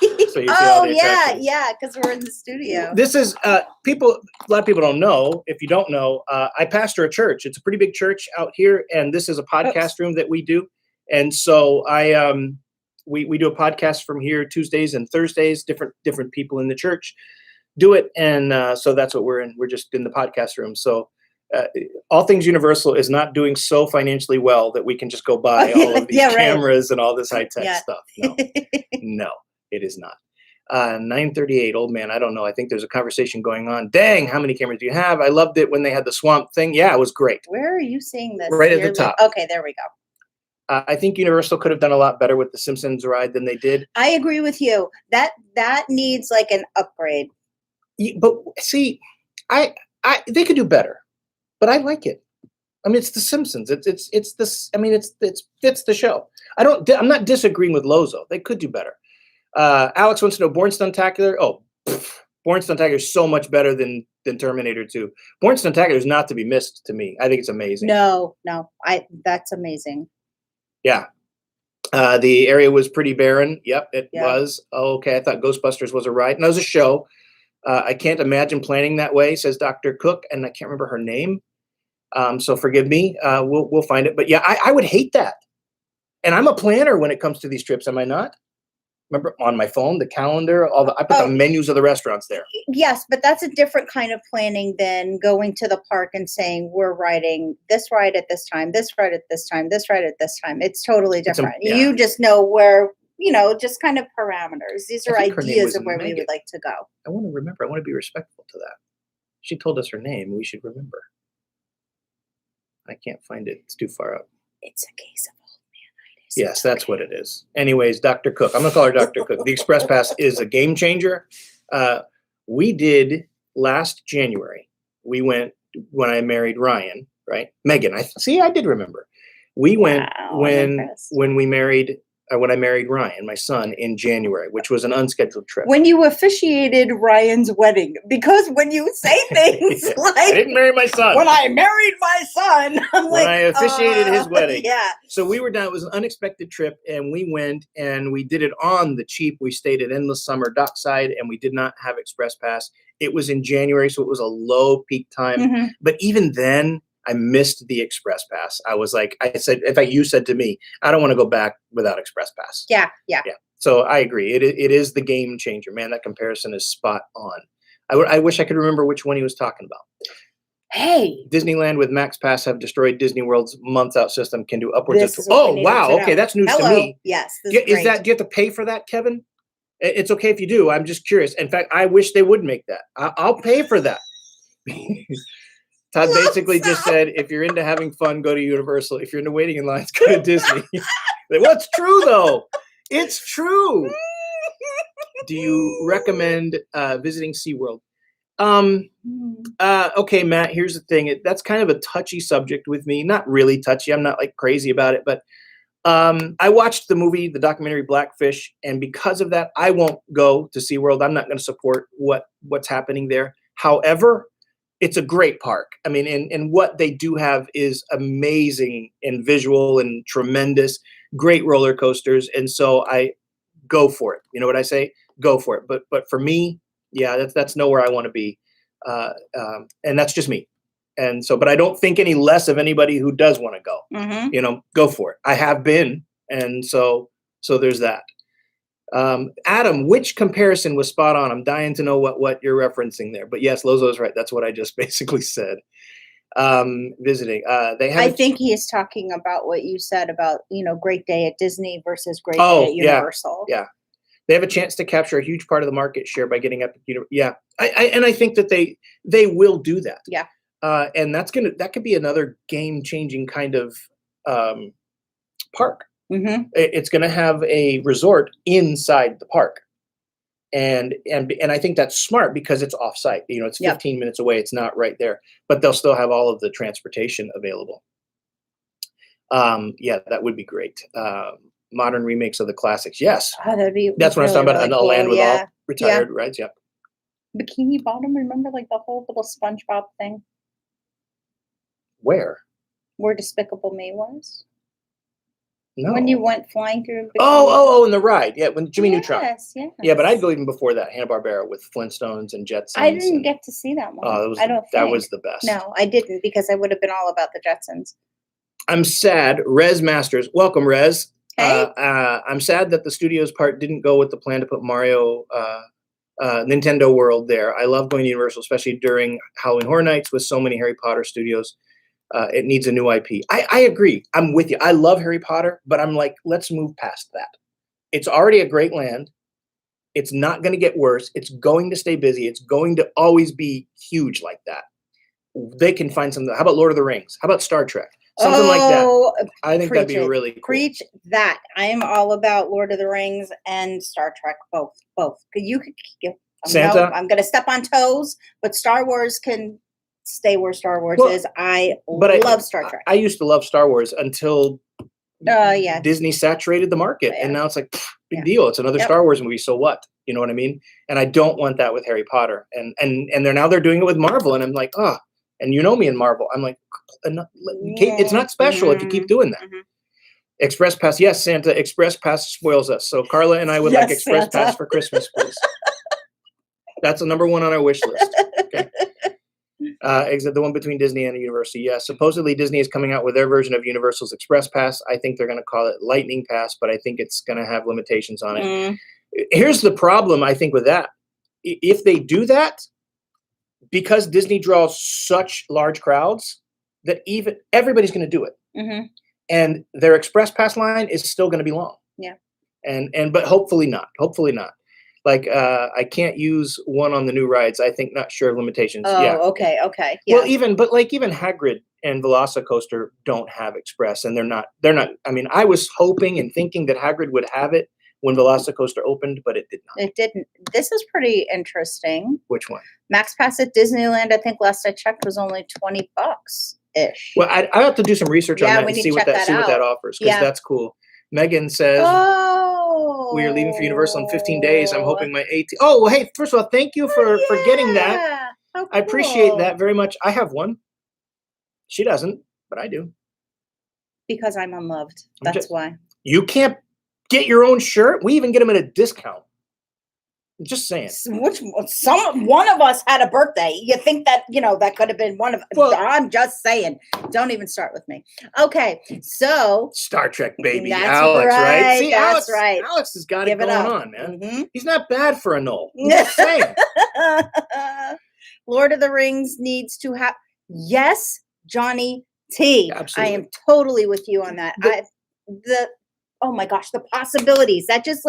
you see all Oh the yeah, attachments. yeah, because we're in the studio. This is people. A lot of people don't know. If you don't know, I pastor a church. It's a pretty big church out here, and this is a podcast room that we do. And so we do a podcast from here Tuesdays and Thursdays. Different people in the church do it, and so that's what we're in. We're just in the podcast room. So All Things Universal is not doing so financially well that we can just go buy all of these cameras and all this high tech stuff. No, no, it is not. 9:38, old man. I don't know. I think there's a conversation going on. Dang, how many cameras do you have? I loved it when they had the swamp thing. Yeah, it was great. Where are you seeing this? Right at the top. Okay, there we go. I think Universal could have done a lot better with the Simpsons ride than they did. I agree with you. That needs like an upgrade. But see, they could do better, but I like it. I mean, it's the Simpsons. It's this. I mean, it fits the show. I'm not disagreeing with Lozo. They could do better. Alex wants to know Born Stuntacular. Oh, Born Stuntacular is so much better than Terminator 2. Born Stuntacular is not to be missed to me. I think it's amazing. No, that's amazing. Yeah. The area was pretty barren. Yep, it was. Oh, okay, I thought Ghostbusters was a ride. And it was a show. I can't imagine planning that way, says Dr. Cook, and I can't remember her name. So forgive me. We'll find it. But yeah, I would hate that. And I'm a planner when it comes to these trips, am I not? Remember, on my phone, the calendar, I put the menus of the restaurants there. Yes, but that's a different kind of planning than going to the park and saying we're riding this ride at this time, this ride at this time, this ride at this time. It's totally different. You just know where, just kind of parameters. These are ideas of where we would like to go. I want to remember. I want to be respectful to that. She told us her name. We should remember. I can't find it. It's too far up. It's a case of yes, that's what it is. Anyways, Dr. Cook. I'm going to call her Dr. Cook. The Express Pass is a game changer. We did last January. We went when I married Ryan, right? Megan. I did remember. We went when I married Ryan, my son, in January, which was an unscheduled trip. When you officiated Ryan's wedding, because when you say things like I didn't marry my son. When I married my son, when I officiated his wedding. Yeah. So we were down. It was an unexpected trip, and we went and we did it on the cheap. We stayed at Endless Summer Dockside, and we did not have Express Pass. It was in January, so it was a low peak time. Mm-hmm. But even then, I missed the Express Pass. I was like, I said, in fact, you said to me, I don't want to go back without Express Pass. Yeah. So I agree. It is the game changer, man. That comparison is spot on. I wish I could remember which one he was talking about. Hey, Disneyland with Max Pass have destroyed Disney World's months out system. Can do upwards of. Oh wow! Okay, that's news to me. Yes. Do you have to pay for that, Kevin? It's okay if you do. I'm just curious. In fact, I wish they would make that. I'll pay for that. Todd basically just said, if you're into having fun, go to Universal. If you're into waiting in lines, go to Disney. What's true, though? It's true. Do you recommend visiting SeaWorld? Okay, Matt, here's the thing. That's kind of a touchy subject with me. Not really touchy. I'm not like crazy about it. But I watched the documentary Blackfish. And because of that, I won't go to SeaWorld. I'm not going to support what's happening there. However, it's a great park. I mean, and what they do have is amazing and visual and tremendous, great roller coasters. And so I go for it. You know what I say? Go for it. But for me, yeah, that's nowhere I want to be. And that's just me. And so, but I don't think any less of anybody who does want to go. Mm-hmm. Go for it. I have been. And so there's that. Adam, which comparison was spot on? I'm dying to know what you're referencing there. But yes, Lozo is right. That's what I just basically said. Visiting. I think he is talking about what you said about, great day at Disney versus great day at Universal. Yeah. They have a chance to capture a huge part of the market share by getting up. Yeah. I think that they will do that. Yeah. And that could be another game changing kind of park. Mm-hmm. It's going to have a resort inside the park, and I think that's smart because it's off-site. It's 15 minutes away. It's not right there, but they'll still have all of the transportation available. Yeah, that would be great. Modern remakes of the classics. Yes, that's what I was talking about. Really Land with all retired rides. Yeah. Bikini Bottom. Remember, like the whole little SpongeBob thing. Where? Where Despicable Me was? No. When you went flying through. Oh, in the ride. Yeah, when Jimmy Neutron. Yes. Yeah, but I'd go even before that, Hanna-Barbera with Flintstones and Jetsons. I didn't get to see that one. Oh, that was the best. No, I didn't, because I would have been all about the Jetsons. I'm sad. Rez Masters. Welcome, Rez. Hey. I'm sad that the studios part didn't go with the plan to put Mario Nintendo World there. I love going to Universal, especially during Halloween Horror Nights with so many Harry Potter studios. It needs a new IP. I agree. I'm with you. I love Harry Potter, but I'm like, let's move past that. It's already a great land. It's not going to get worse. It's going to stay busy. It's going to always be huge like that. They can find something. How about Lord of the Rings? How about Star Trek? Something like that. I think that'd be really cool. Preach that. I am all about Lord of the Rings and Star Trek, both. You could Santa? I'm going to step on toes, but Star Wars can stay where Star Wars is. I love Star Trek. I used to love Star Wars until Disney saturated the market, and now it's like big deal. It's another Star Wars movie. So what? You know what I mean? And I don't want that with Harry Potter. And they're doing it with Marvel, and I'm like, oh. And you know me in Marvel. I'm like, it's not special if you keep doing that. Mm-hmm. Express Pass, yes, Santa. Express Pass spoils us. So Carla and I would like Express Pass for Christmas, please. That's the number one on our wish list. Okay. Except the one between Disney and Universal. Yes, supposedly Disney is coming out with their version of Universal's Express Pass. I think they're going to call it Lightning Pass, but I think it's going to have limitations on it. Here's the problem, I think, with that. If they do that, because Disney draws such large crowds, that even everybody's going to do it. Mm-hmm. And their Express Pass line is still going to be long. Yeah. But hopefully not. Hopefully not. Like, I can't use one on the new rides. I think not sure of limitations. Oh, okay. Yeah. Well, even Hagrid and Velocicoaster don't have Express, and they're not, I mean, I was hoping and thinking that Hagrid would have it when Velocicoaster opened, but it did not. It didn't. This is pretty interesting. Which one? Max Pass at Disneyland, I think last I checked, was only $20-ish. Well, I have to do some research on that and see what that offers, because that's cool. Megan says, we are leaving for Universal in 15 days. I'm hoping my AT. Oh, well, hey, first of all, thank you for getting that. Cool. I appreciate that very much. I have one. She doesn't, but I do. Because I'm unloved. That's why. You can't get your own shirt? We even get them at a discount. I'm just saying. One of us had a birthday. You think that, that could have been one of. Well, I'm just saying. Don't even start with me. Okay, so Star Trek baby, Alex, right? See, that's right. Alex has got it going on, man. Mm-hmm. He's not bad for a Knoll. I'm just saying. Lord of the Rings needs to have. Yes, Johnny T. Absolutely. I am totally with you on that. Oh my gosh, the possibilities. That just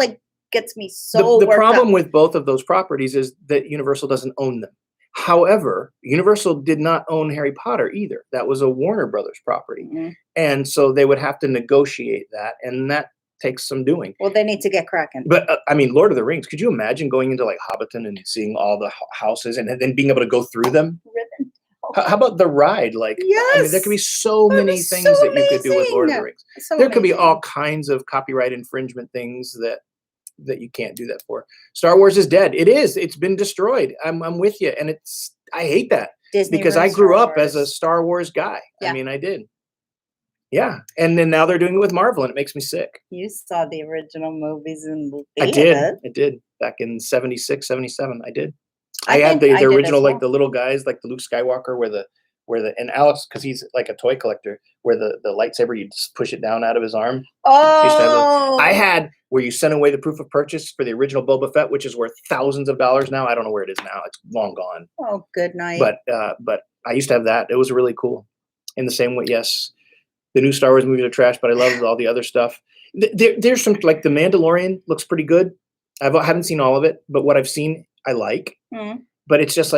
gets me so the problem with both of those properties is that Universal doesn't own them. However, Universal did not own Harry Potter either. That was a Warner Brothers property. Mm-hmm. And so they would have to negotiate that, and that takes some doing. Well, they need to get cracking. But I mean, Lord of the Rings, could you imagine going into Hobbiton and seeing all the houses and then being able to go through them? Ribbon. How about the ride? Yes. I mean, there could be so many things that you could do with Lord of the Rings. There could be all kinds of copyright infringement things that you can't do that for. Star Wars is dead. It is. It's been destroyed. I'm with you. And I hate that. Disney because I grew up as a Star Wars guy. Yeah. I mean, I did. Yeah. And then now they're doing it with Marvel, and it makes me sick. You saw the original movies in the theater. I did. Back in 76, 77. I did. I had the original, the little guys, like the Luke Skywalker, and Alex, because he's like a toy collector, where the lightsaber, you just push it down out of his arm. Oh! I had where you sent away the proof of purchase for the original Boba Fett, which is worth thousands of dollars now. I don't know where it is now. It's long gone. Oh, good night. But I used to have that. It was really cool. In the same way, yes, the new Star Wars movies are trash, but I love all the other stuff. There's some, like The Mandalorian looks pretty good. I haven't seen all of it, but what I've seen, I like. Mm. But it's just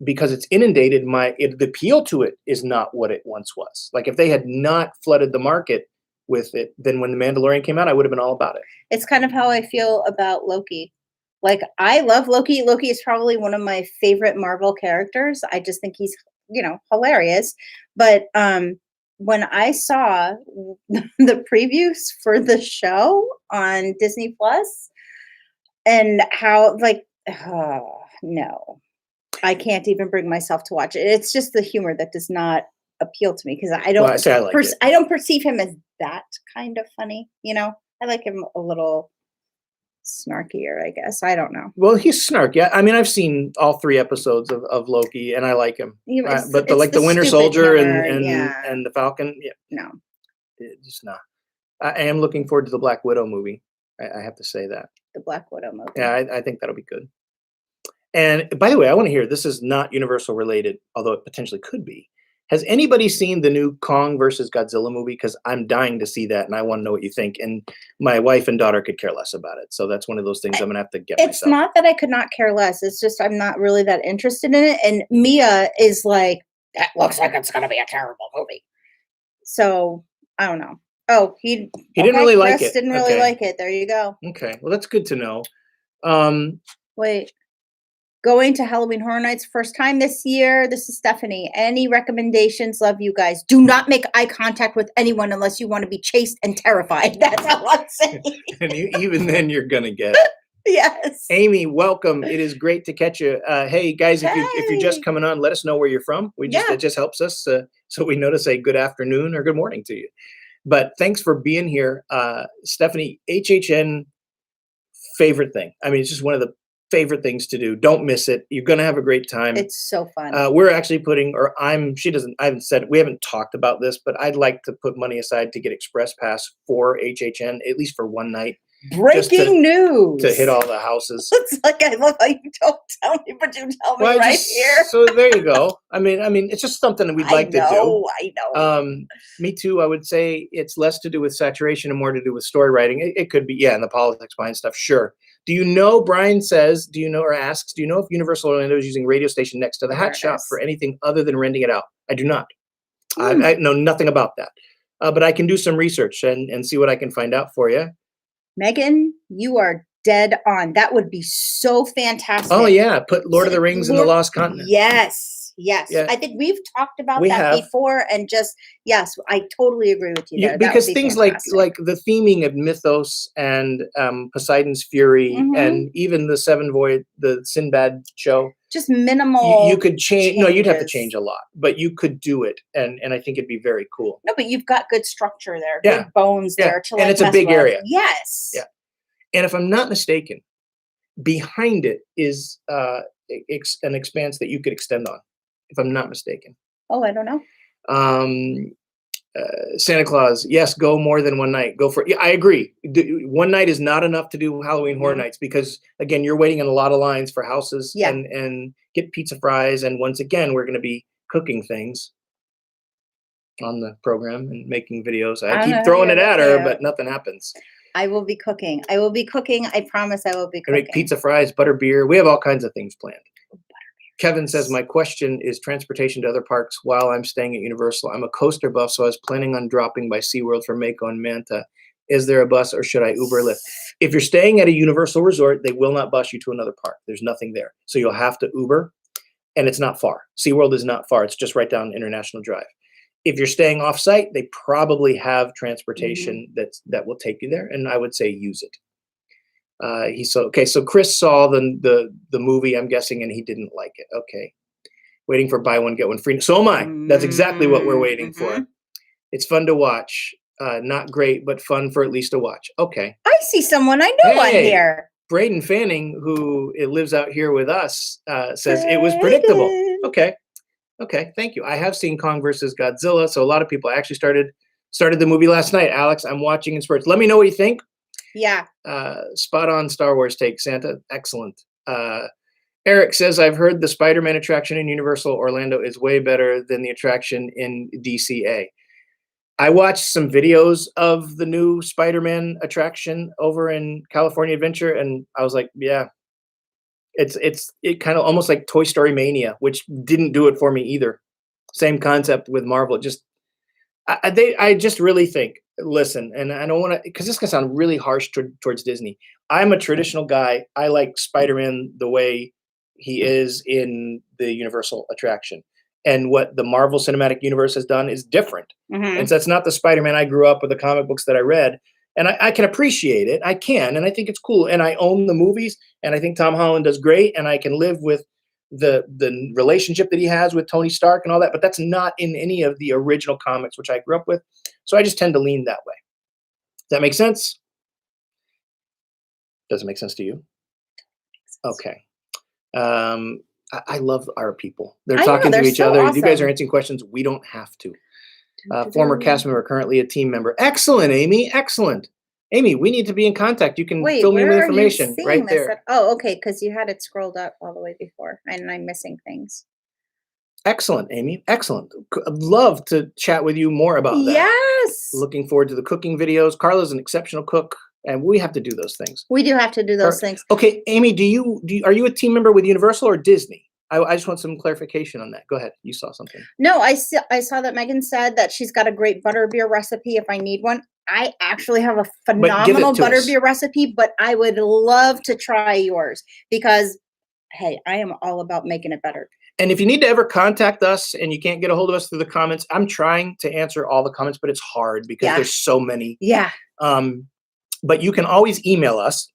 because it's inundated, the appeal to it is not what it once was. Like if they had not flooded the market with it, then when The Mandalorian came out, I would have been all about it. It's kind of how I feel about Loki. I love Loki. Loki is probably one of my favorite Marvel characters. I just think he's, hilarious. But when I saw the previews for the show on Disney Plus, and how no, I can't even bring myself to watch it. It's just the humor that does not appeal to me because I don't Well, I say I like it. I don't perceive him as that kind of funny. I like him a little snarkier, I guess. I don't know. Well, he's snarky. I mean, I've seen all 3 episodes of Loki, and I like him. But It's the Winter stupid Soldier humor, and yeah. and the Falcon, yeah, No. just not. I am looking forward to the Black Widow movie. I have to say that. The Black Widow movie. Yeah, I think that'll be good. And by the way, I want to hear, this is not Universal related, although it potentially could be. Has anybody seen the new Kong versus Godzilla movie? Because I'm dying to see that, and I want to know what you think. And my wife and daughter could care less about it, so that's one of those things I'm gonna have to get It's myself. not that I could not care less. It's just I'm not really that interested in it. And Mia is like, that looks like it's gonna be a terrible movie. So I don't know. Oh, he didn't really like Chris it. didn't really Okay. like it. There you go. Okay, well, that's good to know. Wait. Going to Halloween Horror Nights first time this year. This is Stephanie. Any recommendations? Love you guys. Do not make eye contact with anyone unless you want to be chased and terrified. That's all I'm saying. And even then, you're gonna get it. Yes. Amy, welcome. It is great to catch you. Hey guys, if you're just Hey. coming on, let us know where you're from. Yeah. It just helps us so we know to say good afternoon or good morning to you. But thanks for being here, Stephanie. HHN favorite thing. I mean, it's just one of the favorite things to do. Don't miss it. You're gonna have a great time. It's so fun. We're actually putting, or she doesn't, I haven't said, we haven't talked about this, but I'd like to put money aside to get Express Pass for HHN, at least for one night. Breaking news. To hit all the houses. It's like, I love how you don't tell me, but you tell me here. So there you go. I mean, it's just something that we'd like to do. I know. Me too. I would say it's less to do with saturation and more to do with story writing. It could be, yeah, and the politics behind stuff. Sure. Do you know, Brian says, do you know if Universal Orlando is using radio station next to the hat shop for anything other than renting it out? I do not. I know nothing about that. But I can do some research and see what I can find out for you. Megan, you are dead on. That would be so fantastic. Oh, yeah. Put Lord of the Rings in the Lost Continent. Yes. Yeah. I think we've talked about that before. And yes, I totally agree with you there. Because things like the theming of mythos and Poseidon's Fury and even the Sinbad show. Just minimal. You could change. No, you'd have to change a lot, but you could do it. And I think it'd be very cool. No, but you've got good structure there, good bones there. And it's a big area. Yes. Yeah. And if I'm not mistaken, behind it is an expanse that you could extend on, if I'm not mistaken. Oh, I don't know. Santa Claus, yes, go more than one night. Go for it. Yeah, I agree. One night is not enough to do Halloween Horror Nights because, again, you're waiting in a lot of lines for houses and get pizza fries. And once again, we're going to be cooking things on the program and making videos. I keep throwing it at her, but nothing happens. I will be cooking. I promise I will be cooking. Make pizza fries, butter beer. We have all kinds of things planned. Kevin says, my question is transportation to other parks while I'm staying at Universal. I'm a coaster buff, so I was planning on dropping by SeaWorld for Mako and Manta. Is there a bus or should I Uber or Lyft? If you're staying at a Universal resort, they will not bus you to another park. There's nothing there. So you'll have to Uber, and it's not far. SeaWorld is not far. It's just right down International Drive. If you're staying off-site, they probably have transportation that will take you there, and I would say use it. So Chris saw the movie, I'm guessing, and he didn't like it. Okay. Waiting for buy one, get one free. So am I. That's exactly what we're waiting for. It's fun to watch. Not great, but fun for at least a watch. Okay. I see someone I know on here. Braden Fanning, who lives out here with us, says it was predictable. Okay. Thank you. I have seen Kong versus Godzilla. So a lot of people actually started the movie last night. Alex, I'm watching in spurts. Let me know what you think. Yeah. Spot on Star Wars take, Santa. Excellent. Eric says, I've heard the Spider-Man attraction in Universal Orlando is way better than the attraction in DCA. I watched some videos of the new Spider-Man attraction over in California Adventure, and I was like, yeah, it kind of almost like Toy Story Mania, which didn't do it for me either. Same concept with Marvel. I just really think, listen, and I don't want to, because this can sound really harsh towards Disney. I'm a traditional guy. I like Spider-Man the way he is in the Universal attraction. And what the Marvel Cinematic Universe has done is different. And so that's not the Spider-Man I grew up with, the comic books that I read. And I can appreciate it. I can. And I think it's cool. And I own the movies. And I think Tom Holland does great. And I can live with the relationship that he has with Tony Stark and all that, but that's not in any of the original comics, which I grew up with. So I just tend to lean that way. Does that make sense? Does it make sense to you? Okay. I love our people. They're talking to each other. You guys are answering questions. We don't have to. Former cast member, currently a team member. Excellent, Amy. Excellent. Amy, we need to be in contact. You can fill me in with information right there. Oh, okay, because you had it scrolled up all the way before, and I'm missing things. Excellent, Amy. Excellent. I'd love to chat with you more about that. Yes. Looking forward to the cooking videos. Carla's an exceptional cook, and we have to do those things. We do have to do those things. Okay, Amy, are you a team member with Universal or Disney? I just want some clarification on that. Go ahead. You saw something. No, I saw that Megan said that she's got a great butterbeer recipe if I need one. I actually have a phenomenal butterbeer recipe, but I would love to try yours because, hey, I am all about making it better. And if you need to ever contact us and you can't get a hold of us through the comments, I'm trying to answer all the comments, but it's hard because there's so many. Yeah. But you can always email us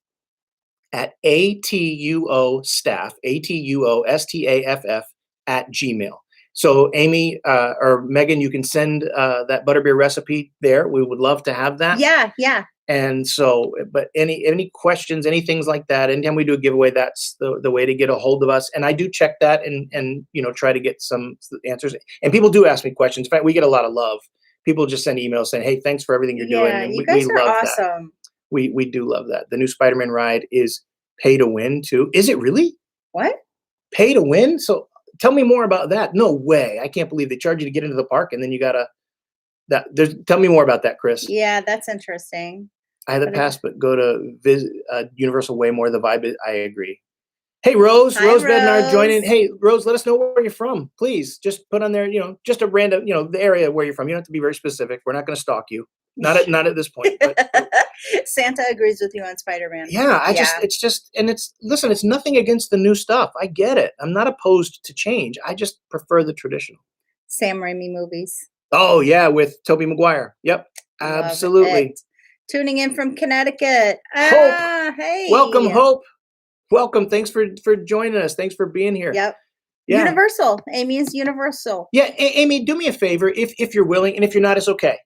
at atuostaff, atuostaff @gmail. So Amy or Megan, you can send that butterbeer recipe there. We would love to have that. Yeah, yeah. And so, but any questions, any things like that, anytime we do a giveaway, that's the way to get a hold of us. And I do check that and try to get some answers. And people do ask me questions. In fact, we get a lot of love. People just send emails saying, "Hey, thanks for everything you're doing." And you guys are love awesome. That. We do love that. The new Spider-Man ride is pay to win too. Is it really? What? Pay to win? So tell me more about that. No way. I can't believe they charge you to get into the park and then you gotta tell me more about that, Chris. Yeah, that's interesting. I had the pass, but go to visit Universal way more. The vibe, I agree. Hey, Rose. Hi, Rose Bednar joining. Hey, Rose, let us know where you're from. Please just put on there, just a random, the area where you're from. You don't have to be very specific. We're not going to stalk you. Not at this point. But, Santa agrees with you on Spider-Man. Yeah, listen, it's nothing against the new stuff. I get it. I'm not opposed to change. I just prefer the traditional. Sam Raimi movies. Oh, yeah, with Tobey Maguire. Yep, absolutely. Tuning in from Connecticut. Hope. Hey. Welcome, Hope. Welcome. Thanks for joining us. Thanks for being here. Yep. Yeah. Universal. Amy is Universal. Yeah, Amy, do me a favor if you're willing, and if you're not, it's okay.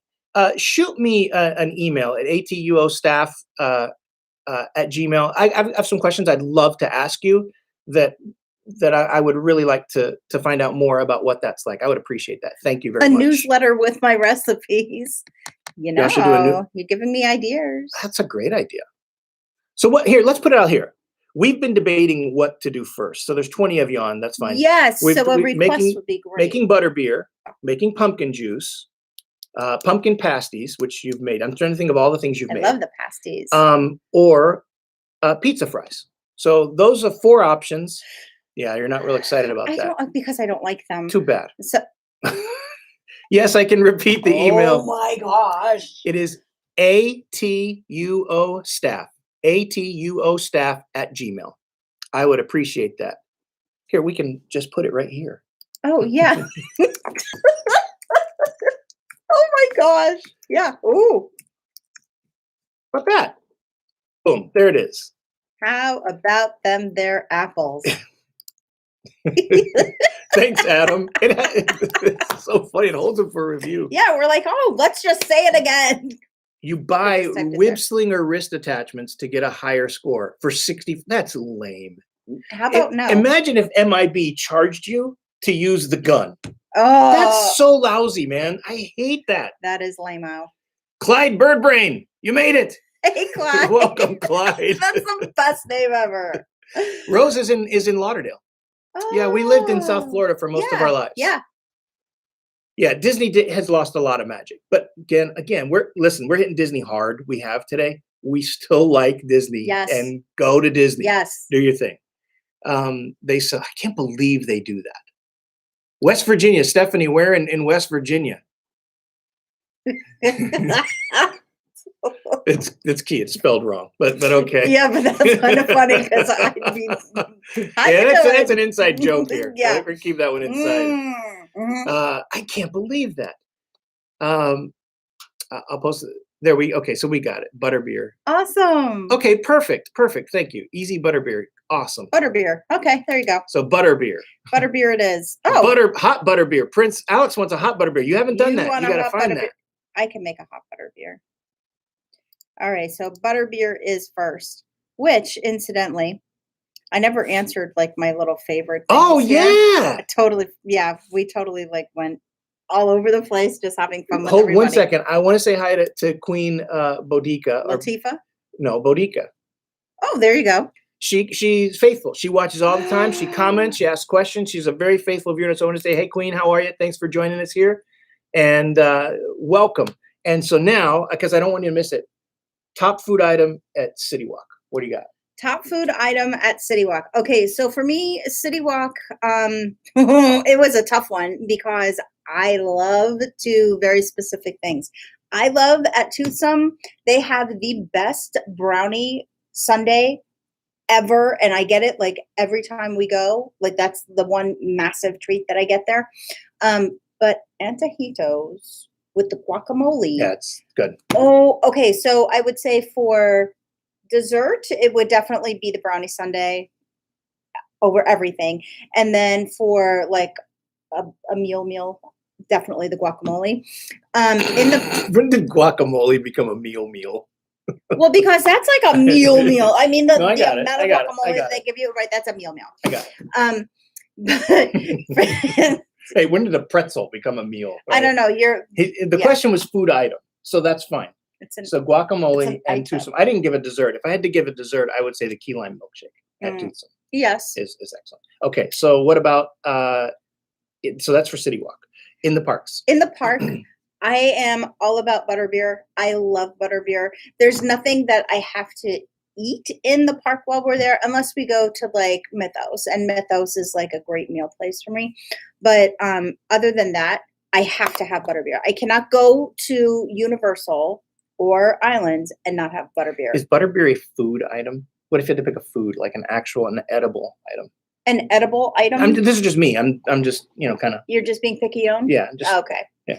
Shoot me an email at atuostaff @gmail. I have some questions I'd love to ask you that I would really like to find out more about what that's like. I would appreciate that. Thank you very much. A newsletter with my recipes. You're giving me ideas. That's a great idea. So let's put it out here. We've been debating what to do first. So there's 20 of you on. That's fine. Yes. So a request would be great. Making butterbeer, making pumpkin juice, pumpkin pasties, which you've made. I'm trying to think of all the things you've made. I love the pasties. Or pizza fries. So those are 4 options. Yeah, you're not real excited about that. Because I don't like them. Too bad. So. Yes, I can repeat the email. Oh my gosh. It is atuostaff, atuostaff @gmail. I would appreciate that. Here, we can just put it right here. Oh, yeah. Oh my gosh. Yeah. Ooh. Like that. Boom. There it is. How about them their apples? Thanks, Adam. It's so funny. It holds them for review. Yeah, we're like, let's just say it again. You buy Web Slinger wrist attachments to get a higher score for 60. That's lame. How about no? Imagine if MIB charged you to use the gun. Oh, that's so lousy, man. I hate that. That is lame-o. Clyde Birdbrain, you made it. Hey, Clyde. Welcome, Clyde. That's the best name ever. Rose is in Lauderdale. Oh, yeah, we lived in South Florida for most of our lives. Yeah. Yeah, Disney has lost a lot of magic. But again, we're hitting Disney hard. We have today. We still like Disney. Yes. And go to Disney. Yes. Do your thing. They said, I can't believe they do that. West Virginia, Stephanie, where in West Virginia? It's key. It's spelled wrong, but okay. Yeah, but that's kind of funny because that's an inside joke here. Yeah, we're keep that one inside. I can't believe that. I'll post it. Okay, so we got it. Butterbeer. Awesome. Okay, perfect. Thank you. Easy butterbeer. Awesome. Butterbeer. Okay, there you go. So butterbeer. Butterbeer it is. Oh, Hot butterbeer. Prince Alex wants a hot butterbeer. You haven't done that. want You a got to hot find butterbeer? that. I can make a hot butterbeer. All right, so butterbeer is first, which incidentally, I never answered like my little favorite things. Oh here. yeah. We totally like went all over the place just having fun with Hold everybody. 1 second. I want to say hi to Queen Bodica. Latifah? No, Bodica. Oh, there you go. She's faithful. She watches all the time. She comments. She asks questions. She's a very faithful viewer. So I want to say, hey, Queen, how are you? Thanks for joining us here, and welcome. And so now, because I don't want you to miss it, top food item at City Walk. What do you got? Top food item at City Walk. Okay, so for me, City Walk, it was a tough one because I love to very specific things. I love at Toothsome, they have the best brownie sundae ever, and I get it like every time we go. Like that's the one massive treat that I get there. But Antojitos with the guacamole. Yeah, it's good. Oh, okay. So I would say for dessert, it would definitely be the brownie sundae over everything. And then for like a meal, definitely the guacamole. When did guacamole become a meal? Well, because that's like a meal. I mean, the amount of guacamole they give you, right? That's a meal. I got it. Hey, when did a pretzel become a meal? Right? I don't know. The question was food item, so that's fine. So guacamole and Toothsome. I didn't give a dessert. If I had to give a dessert, I would say the key lime milkshake at Toothsome. Yes, is excellent. Okay, so what about? So that's for City Walk. In the parks. In the park, I am all about butterbeer. I love butterbeer. There's nothing that I have to eat in the park while we're there unless we go to like Mythos, and Mythos is like a great meal place for me. But other than that, I have to have butterbeer. I cannot go to Universal or Islands and not have butterbeer. Is butterbeer a food item? What if you had to pick a food, like an edible item? An edible item? This is just me. I'm just, kind of. You're just being picky on? Yeah. Okay. Yeah.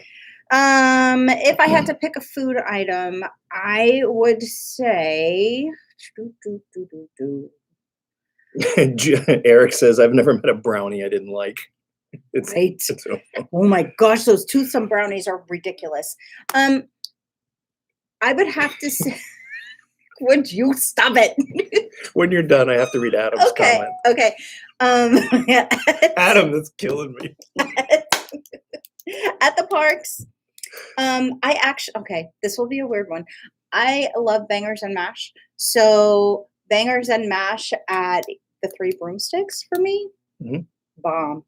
If I had to pick a food item, I would say. Eric says, I've never met a brownie I didn't like. It's oh my gosh, those Toothsome brownies are ridiculous. I would have to say, would you stop it? When you're done, I have to read Adam's comment. Okay. Adam, that's killing me. At the parks, this will be a weird one. I love bangers and mash. So bangers and mash at the Three Broomsticks for me, bomb.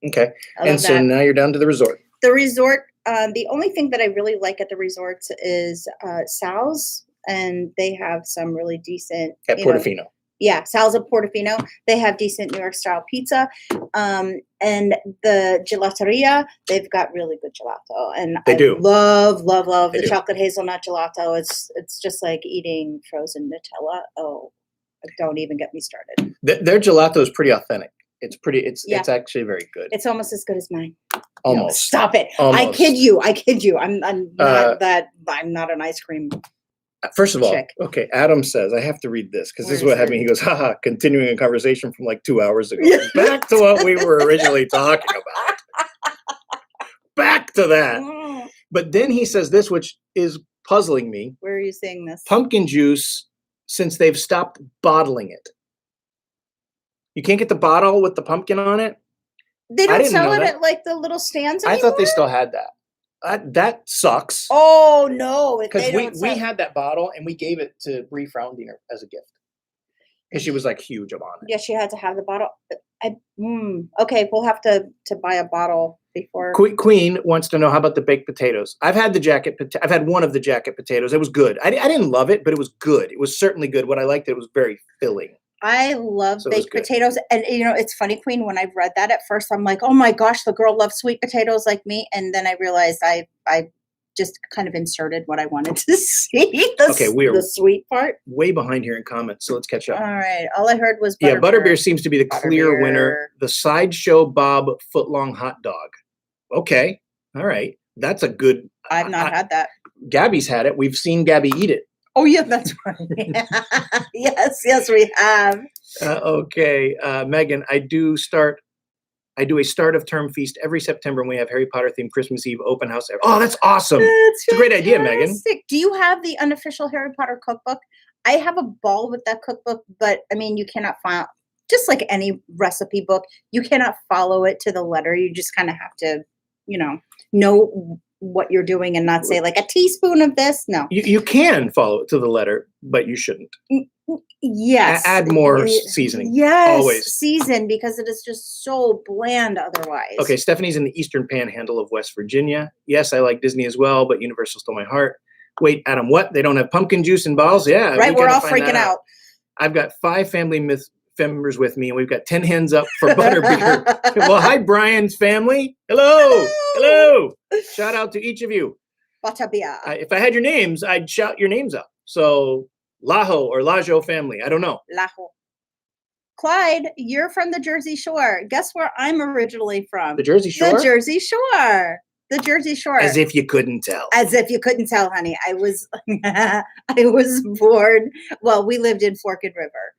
Okay. And so now you're down to the resort. The resort, the only thing that I really like at the resorts is Sal's, and they have some really decent. At Portofino. Yeah, Sal's at Portofino. They have decent New York style pizza. And the gelateria, they've got really good gelato. And I love the chocolate hazelnut gelato. It's just like eating frozen Nutella. Oh, don't even get me started. Their gelato is pretty authentic. It's actually very good. It's almost as good as mine. Almost. Stop it. Almost. I kid you. I'm not I'm not an ice cream. First of all, okay, Adam says, I have to read this because this is what happened. He goes, haha, continuing a conversation from like 2 hours ago. Back to what we were originally talking about. Back to that. But then he says this, which is puzzling me. Where are you seeing this? Pumpkin juice, since they've stopped bottling it. You can't get the bottle with the pumpkin on it? They don't sell it at like the little stands anymore? I thought they still had that. That sucks. Oh no! Because we had that bottle and we gave it to Bree Frowndiner as a gift because she was like huge on it. Yeah, she had to have the bottle. Okay, we'll have to buy a bottle before. Queen wants to know, how about the baked potatoes? I've had I've had one of the jacket potatoes. It was good. I didn't love it, but it was good. It was certainly good. What I liked, it was very filling. I love baked potatoes. And, it's funny, Queen, when I read that at first, I'm like, oh my gosh, the girl loves sweet potatoes like me. And then I realized I just kind of inserted what I wanted to see. The sweet part. Way behind here in comments, so let's catch up. All right. All I heard was butterbeer. Yeah, butterbeer seems to be the clear winner. The Sideshow Bob footlong hot dog. Okay. All right. That's a good. I've not had that. Gabby's had it. We've seen Gabby eat it. Oh yeah, that's right. Yes, we have. Okay, Megan, I do a start of term feast every September, and we have Harry Potter themed Christmas Eve open house. Oh, that's awesome. It's a great idea, Megan. fantastic. Do you have the unofficial Harry Potter cookbook? I have a ball with that cookbook, but I mean, you cannot follow, just like any recipe book, you cannot follow it to the letter. You just kind of have to, know what you're doing and not say like a teaspoon of this. No. You can follow it to the letter, but you shouldn't. Yes. Add more seasoning. Yes. Always. Season, because it is just so bland otherwise. Okay, Stephanie's in the Eastern Panhandle of West Virginia. Yes, I like Disney as well, but Universal stole my heart. Wait, Adam, what? They don't have pumpkin juice and balls? Yeah. Right, we're all freaking out. I've got 5 family members with me, and we've got 10 hands up for butterbeer. Well, hi, Brian's family. Hello. Shout out to each of you. Butterbeer. If I had your names, I'd shout your names up. So, Lajo or Lajo family. I don't know. Lajo. Clyde, you're from the Jersey Shore. Guess where I'm originally from? The Jersey Shore? The Jersey Shore. The Jersey Shore. As if you couldn't tell. As if you couldn't tell, honey. I was born. Well, we lived in Forked River.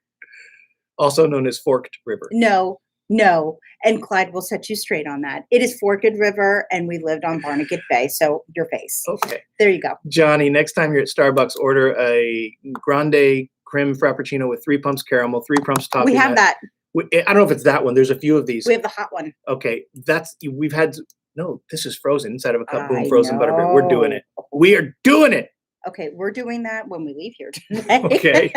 Also known as Forked River. No. And Clyde will set you straight on that. It is Forked River, and we lived on Barnegat Bay. So your face. Okay. There you go. Johnny, next time you're at Starbucks, order a grande creme frappuccino with 3 pumps caramel, 3 pumps toffee. We have that. I don't know if it's that one. There's a few of these. We have the hot one. Okay. No, this is frozen inside of a cup. Boom, frozen butterbeer. We're doing it. We are doing it. Okay, we're doing that when we leave here today. Okay.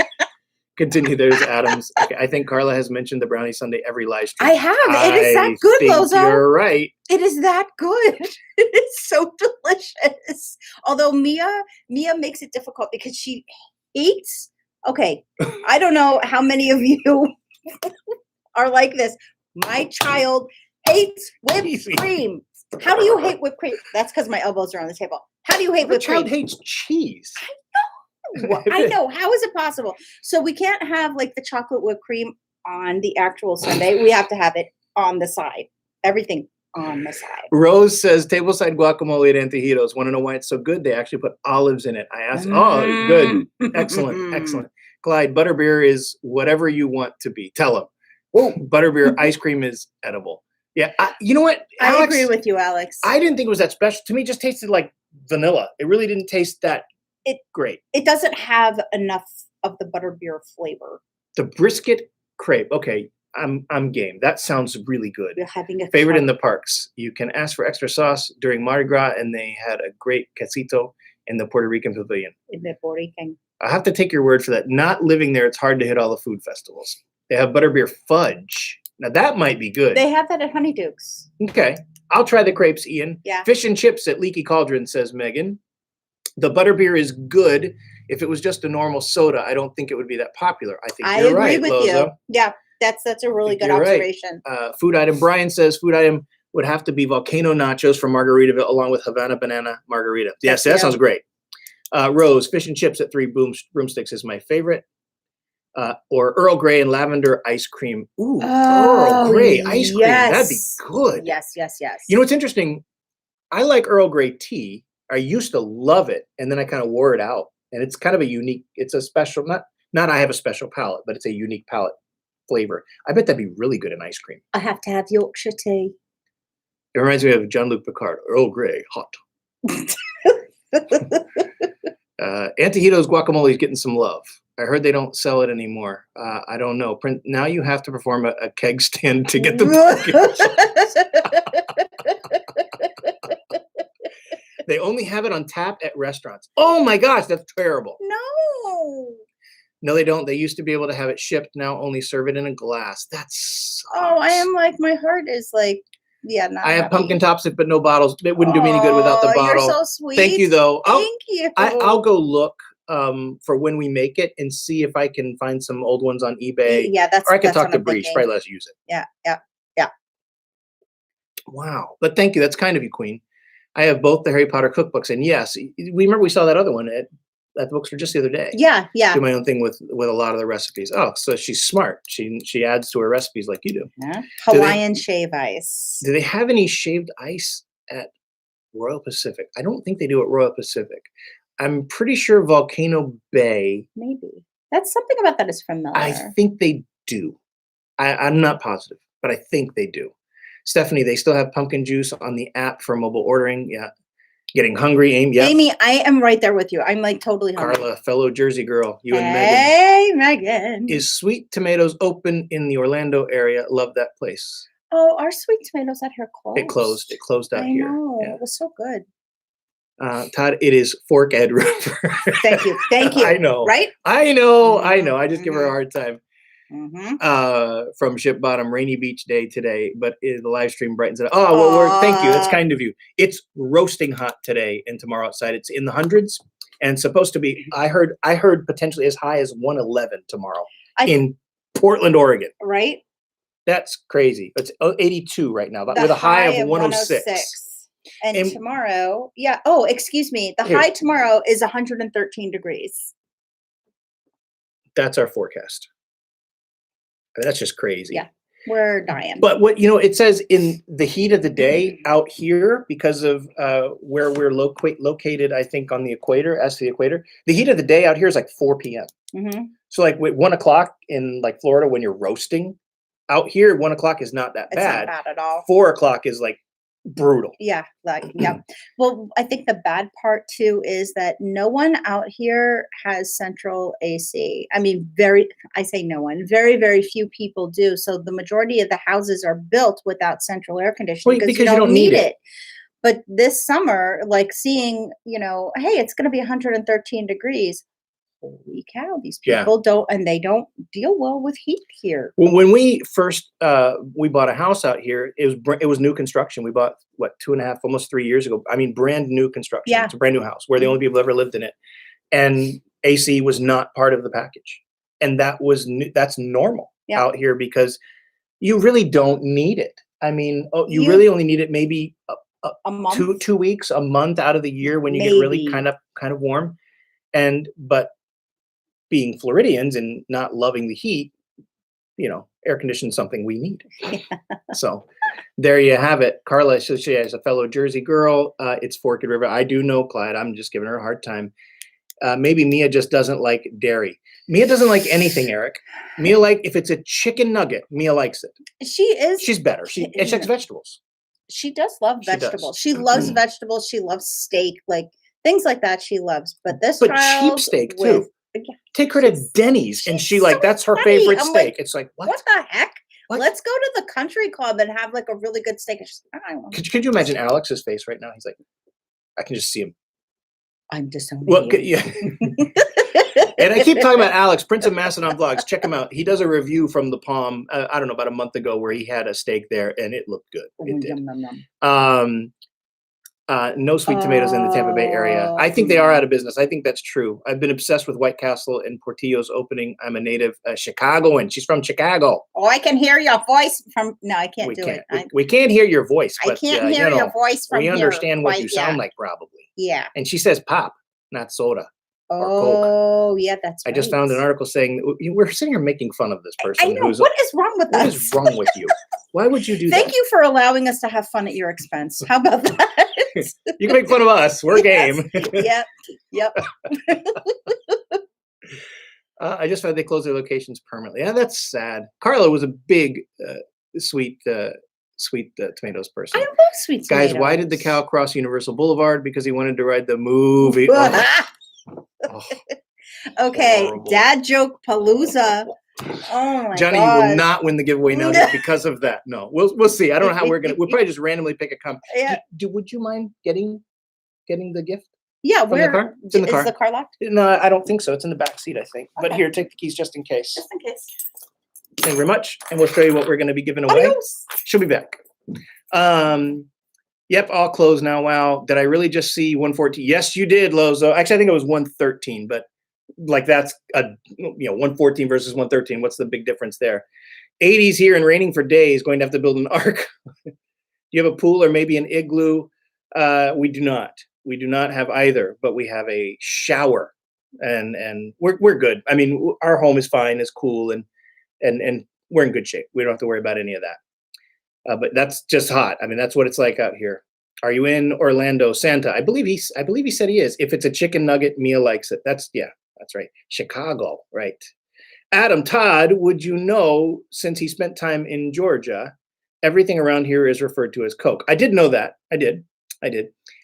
Continue. There's Adams. Okay, I think Carla has mentioned the brownie sundae every live stream. I have. It is that good, Lozo. You're right. It is that good. It is so delicious. Although Mia makes it difficult because she hates. Okay, I don't know how many of you are like this. My child hates whipped cream. How do you hate whipped cream? That's because my elbows are on the table. How do you hate whipped cream? My child hates cheese. I know. How is it possible? So we can't have like the chocolate whipped cream on the actual sundae. We have to have it on the side. Everything on the side. Rose says tableside guacamole at Antojitos. Want to know why it's so good? They actually put olives in it. I asked. Oh, good. Excellent. Clyde, butterbeer is whatever you want to be. Tell them. Oh, butterbeer ice cream is edible. Yeah. You know what? Alex, I agree with you, Alex. I didn't think it was that special. To me, it just tasted like vanilla. It really didn't taste that great. It doesn't have enough of the butterbeer flavor. The brisket crepe. Okay, I'm game. That sounds really good. You're having a favorite in the parks. You can ask for extra sauce during Mardi Gras, and they had a great quesito in the Puerto Rican pavilion. In the Puerto Rican. I have to take your word for that. Not living there, it's hard to hit all the food festivals. They have butterbeer fudge. Now that might be good. They have that at Honeydukes. Okay, I'll try the crepes, Ian. Yeah. Fish and chips at Leaky Cauldron, says Megan. The butterbeer is good. If it was just a normal soda, I don't think it would be that popular. I think you're right, I agree with you. Yeah, that's a really good observation. Right. Food item. Brian says food item would have to be volcano nachos from Margaritaville along with Havana banana margarita. Yes, that sounds great. Rose, fish and chips at 3 broomsticks is my favorite. Or Earl Grey and lavender ice cream. Ooh, Earl Grey ice cream. That'd be good. Yes. You know what's interesting? I like Earl Grey tea. I used to love it, and then I kind of wore it out. And it's kind of a unique, it's a special, not I have a special palate, but it's a unique palate flavor. I bet that'd be really good in ice cream. I have to have Yorkshire tea. It reminds me of Jean-Luc Picard, Earl Grey, hot. Antojitos guacamole is getting some love. I heard they don't sell it anymore. I don't know. Now you have to perform a keg stand to get the They only have it on tap at restaurants. Oh my gosh, that's terrible. No, they don't. They used to be able to have it shipped. Now only serve it in a glass. That's. Oh, I am like, my heart is like, yeah. Not I have happy. pumpkin tops, but no bottles. It wouldn't do me any good without the bottle. You're so sweet. Thank you, though. Thank you. I'll go look for when we make it and see if I can find some old ones on eBay. Yeah, or I can talk to Bree. She probably lets use it. Yeah. Wow, but thank you. That's kind of you, Queen. I have both the Harry Potter cookbooks, and yes, we saw that other one at the bookstore just the other day. Yeah. Do my own thing with a lot of the recipes. Oh, so she's smart. She adds to her recipes like you do. Yeah. Hawaiian shave ice. Do they have any shaved ice at Royal Pacific? I don't think they do at Royal Pacific. I'm pretty sure Volcano Bay, Maybe. That's something about that is I familiar. think they do. I'm not positive, but I think they do. Stephanie, they still have pumpkin juice on the app for mobile ordering. Yeah. Getting hungry, Amy. Yep. Amy, I am right there with you. I'm like totally hungry. Carla, fellow Jersey girl, you and Megan. Hey, Megan. Is Sweet Tomatoes open in the Orlando area? Love that place. Oh, our Sweet Tomatoes out here closed. It closed. It closed out I here. know. Yeah. It was so good. Todd, it is Fork Ed River. Thank you. Thank you. I know. Right? I know. I know. I just give her a hard time. From Ship Bottom, rainy beach day today, but the live stream brightens it up. Oh, well, thank you. That's kind of you. It's roasting hot today and tomorrow outside. It's in the hundreds and supposed to be. I heard potentially as high as 111 tomorrow in Portland, Oregon. Right. That's crazy. It's 82 right now, with a high of 106. And tomorrow, yeah. Oh, excuse me. The high tomorrow is 113 degrees. That's our forecast. That's just crazy. Yeah, we're dying. But what it says in the heat of the day out here, because of where we're located, I think on the equator, as to the equator, the heat of the day out here is like 4 p.m. So like 1 o'clock in like Florida when you're roasting, out here 1 o'clock is not that bad. It's not bad at all. 4 o'clock is like brutal. Yeah, yeah. Well, I think the bad part too is that no one out here has central AC. I mean, I say no one, very, very few people do. So the majority of the houses are built without central air conditioning because you don't need it. But this summer, like seeing, hey, it's going to be 113 degrees. Holy cow, these people they don't deal well with heat here. Well, when we first we bought a house out here, it was new construction. We bought 2.5, almost 3 years ago. I mean, brand new construction. Yeah. It's a brand new house. We're the only people who ever lived in it, and AC was not part of the package, and that's normal out here because you really don't need it. I mean, you really only need it maybe a month, 2 weeks, a month out of the year when you get really kind of warm, but being Floridians and not loving the heat, air conditioning is something we need. So there you have it. Carla, she is a fellow Jersey girl. It's Forked River. I do know Clyde. I'm just giving her a hard time. Maybe Mia just doesn't like dairy. Mia doesn't like anything, Eric. Mia if it's a chicken nugget, Mia likes it. She's better. She likes vegetables. She does love vegetables. She loves vegetables. She loves steak, like things like that she loves. But cheap steak too. Take her to Denny's and that's her favorite steak. Like, it's like, what the heck? What? Let's go to the country club and have like a really good steak. Could you imagine Alex's face right now? He's like, I can just see him. I'm disowning you. Yeah. And I keep talking about Alex, Prince of Macedon Vlogs. Check him out. He does a review from the Palm, I don't know, about a month ago where he had a steak there and it looked good. It did. Yum, yum. No Sweet Tomatoes in the Tampa Bay area. I think they are out of business. I think that's true. I've been obsessed with White Castle and Portillo's opening. I'm a native Chicagoan. She's from Chicago. Oh, I can hear your voice from. No, I can't do it. We can't hear your voice. But, I can't hear your voice from here. We understand what you sound like, probably. Yeah. And she says pop, not soda. Oh, yeah, that's right. I just found an article saying we're sitting here making fun of this person. I know. What is wrong with us? What is wrong with you? Why would you do that? Thank you for allowing us to have fun at your expense. How about that? You can make fun of us. We're game. Yep. I just found they closed their locations permanently. Yeah, that's sad. Carla was a big sweet tomatoes person. I love sweet tomatoes. Guys, why did the cow cross Universal Boulevard? Because he wanted to ride the movie. Okay, horrible. Dad joke palooza. Oh my Johnny God. will not win the giveaway now just because of that. No, we'll see. I don't know how we'll probably just randomly pick a comment. Yeah. Would you mind getting the gift? Yeah, where? The car? It's in the car. Is the car locked? No, I don't think so. It's in the back seat, I think. Okay. But here, take the keys just in case. Just in case. Thank you very much. And we'll show you what we're going to be giving away. Adios. She'll be back. Yep, all closed now. Wow. Did I really just see 114? Yes, you did, Lozo. Actually, I think it was 113, but like that's 114 versus 113. What's the big difference there? 80s here and raining for days. Going to have to build an ark. Do you have a pool or maybe an igloo? We do not. We do not have either, but we have a shower, and we're good. I mean, our home is fine, it's cool, and we're in good shape. We don't have to worry about any of that. But that's just hot. I mean, that's what it's like out here. Are you in Orlando, Santa? I believe he said he is. If it's a chicken nugget, Mia likes it. That's right. Chicago, right? Adam, Todd, would you know, since he spent time in Georgia, everything around here is referred to as Coke? I did know that. I did. I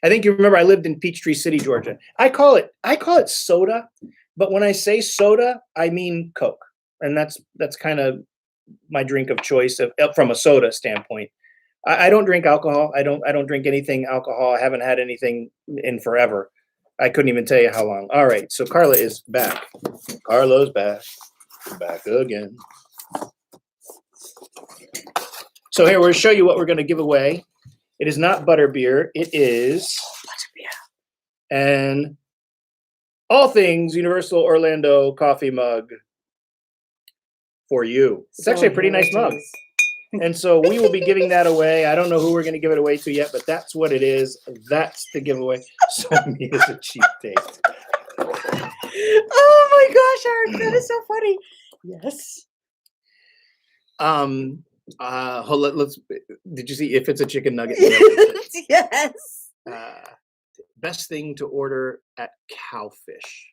think you remember I lived in Peachtree City, Georgia. I call it soda, but when I say soda, I mean Coke. And that's kind of my drink of choice from a soda standpoint. I don't drink alcohol. I don't drink anything alcohol. I haven't had anything in forever. I couldn't even tell you how long. All right, so Carla is back. Carla's back again. So here, we'll show you what we're going to give away. It is not butterbeer. It is butterbeer. And all things Universal Orlando coffee mug for you. It's actually a pretty nice mug. And so we will be giving that away. I don't know who we're going to give it away to yet, but that's what it is. That's the giveaway. So Mia's a cheap date. Oh my gosh, Eric, that is so funny. Yes. Let's. Did you see if it's a chicken nugget? Yes. Best thing to order at Cowfish.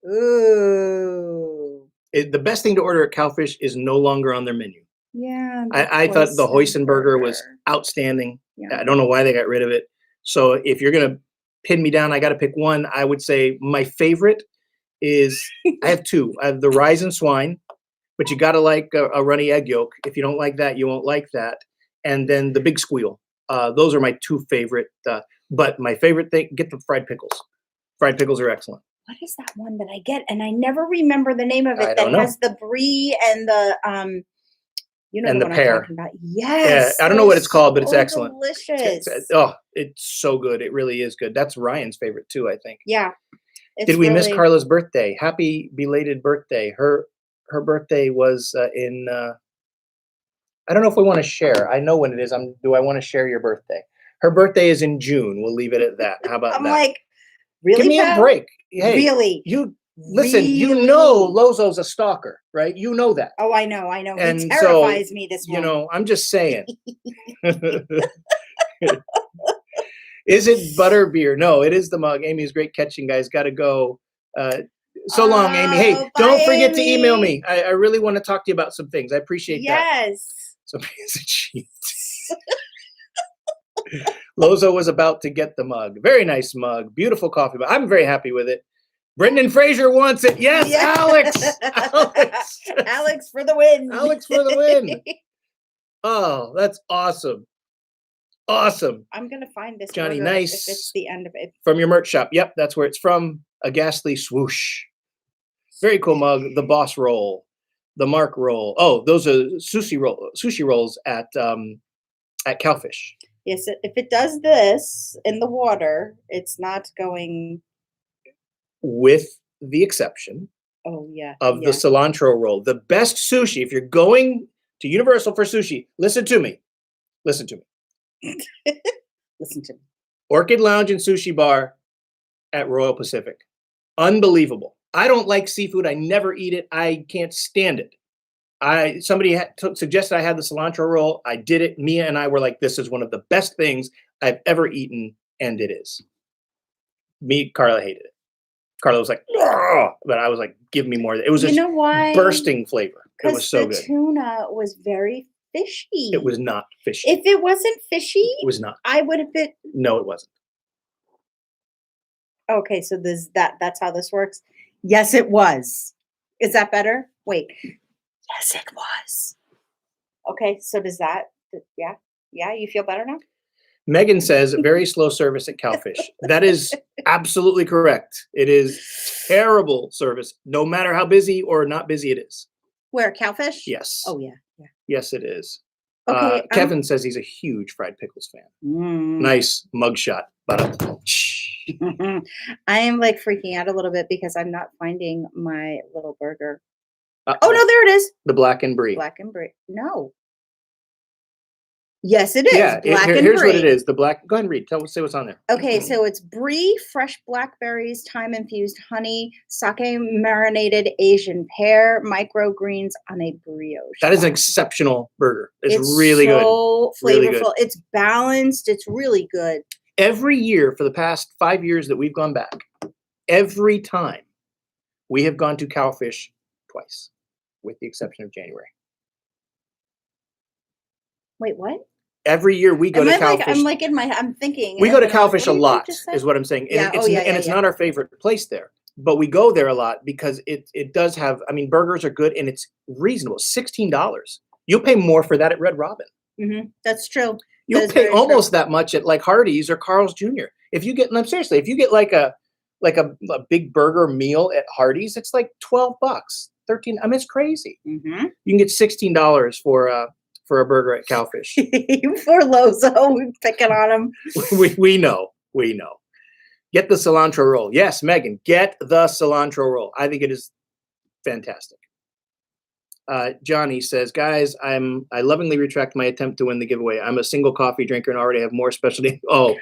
Ooh. The best thing to order at Cowfish is no longer on their menu. Yeah. I thought the hoisin burger was outstanding. Yeah. I don't know why they got rid of it. So if you're gonna pin me down, I got to pick one. I would say my favorite is I have two. I have the Rise and Swine, but you got to like a runny egg yolk. If you don't like that, you won't like that. And then the Big Squeal. Those are my two favorite. But my favorite thing, get the fried pickles. Fried pickles are excellent. What is that one that I get? And I never remember the name of it. That has the brie and the you know, and the the one pear. I'm talking about. Yes. Yeah, I don't know what it's called, but it's excellent. Delicious. It's so good. It really is good. That's Ryan's favorite too, I think. Yeah. Did we miss Carla's birthday? Happy belated birthday. Her birthday was in I don't know if we want to share. I know when it is. Do I want to share your birthday? Her birthday is in June. We'll leave it at that. How about that? I'm like, really? Give me a break. Hey, really? Listen, you know Lozo's a stalker, right? You know that. Oh, I know. And he terrifies me this morning. You know, I'm just saying. Is it butterbeer? No, it is the mug. Amy is great catching, guys. Got to go. So long, Amy. Hey, don't forget to email me. I really want to talk to you about some things. I appreciate that. Yes. Somebody's a cheat. Lozo was about to get the mug. Very nice mug. Beautiful coffee. But I'm very happy with it. Brendan Fraser wants it. Yes, yeah. Alex. Alex for the win. Alex for the win. Oh, that's awesome. Awesome. I'm going to find this Johnny, burger nice. if it's the end of it. From your merch shop. Yep, that's where it's from. A ghastly swoosh. Very cool mug. The Boss roll. The Mark roll. Oh, those are sushi rolls at Cowfish. Yes, if it does this in the water, it's not going. With the exception of the cilantro roll. The best sushi, if you're going to Universal for sushi, listen to me. Listen to me. Orchid Lounge and Sushi Bar at Royal Pacific. Unbelievable. I don't like seafood. I never eat it. I can't stand it. Somebody suggested I had the cilantro roll. I did it. Mia and I were like, this is one of the best things I've ever eaten, and it is. Carla hated it. Carla was like, oh, but I was like, give me more. It was just bursting flavor. It was so good. Tuna was very fishy. It was not fishy. If it wasn't fishy, it was not. I would have been. No, it wasn't. Okay, so that's how this works. Yes, it was. Is that better? Wait. Yes, it was. Okay, so does that? Yeah, you feel better now? Megan says very slow service at Cowfish. That is absolutely correct. It is terrible service, no matter how busy or not busy it is. Where, Cowfish? Yes. Oh, yeah. Yes, it is. Okay. Kevin says he's a huge fried pickles fan. Nice mugshot. I am like freaking out a little bit because I'm not finding my little burger. Oh, no, there it is. The black and brie. Black and brie. No. Yes, it is. Yeah, here's what it is. The black. Go ahead and read. Say what's on there. Okay, so it's brie, fresh blackberries, thyme-infused honey, sake marinated Asian pear, microgreens on a brioche. That is an exceptional burger. It's really good. So flavorful. Really good. It's balanced. It's really good. Every year for the past 5 years that we've gone back, every time we have gone to Cowfish twice, with the exception of January. Wait, what? Every year we go Am to I like, Cowfish. I'm like in my, I'm thinking. We and go to then I'm like, Cowfish what a did you lot, just say? is what I'm saying. Yeah, And it's not our favorite place there, but we go there a lot because it does have, I mean, burgers are good and it's reasonable. $16. You'll pay more for that at Red Robin. That's true. You'll pay almost that much at like Hardee's or Carl's Jr. If you get, no, seriously, if you get like a big burger meal at Hardee's, it's like $12, 13. I mean, it's crazy. You can get $16 for a burger at Cowfish. For Lozo, we picking on him. we know. Get the cilantro roll. Yes, Megan, get the cilantro roll. I think it is fantastic. Johnny says, guys, I lovingly retract my attempt to win the giveaway. I'm a single coffee drinker and already have more specialty. Oh,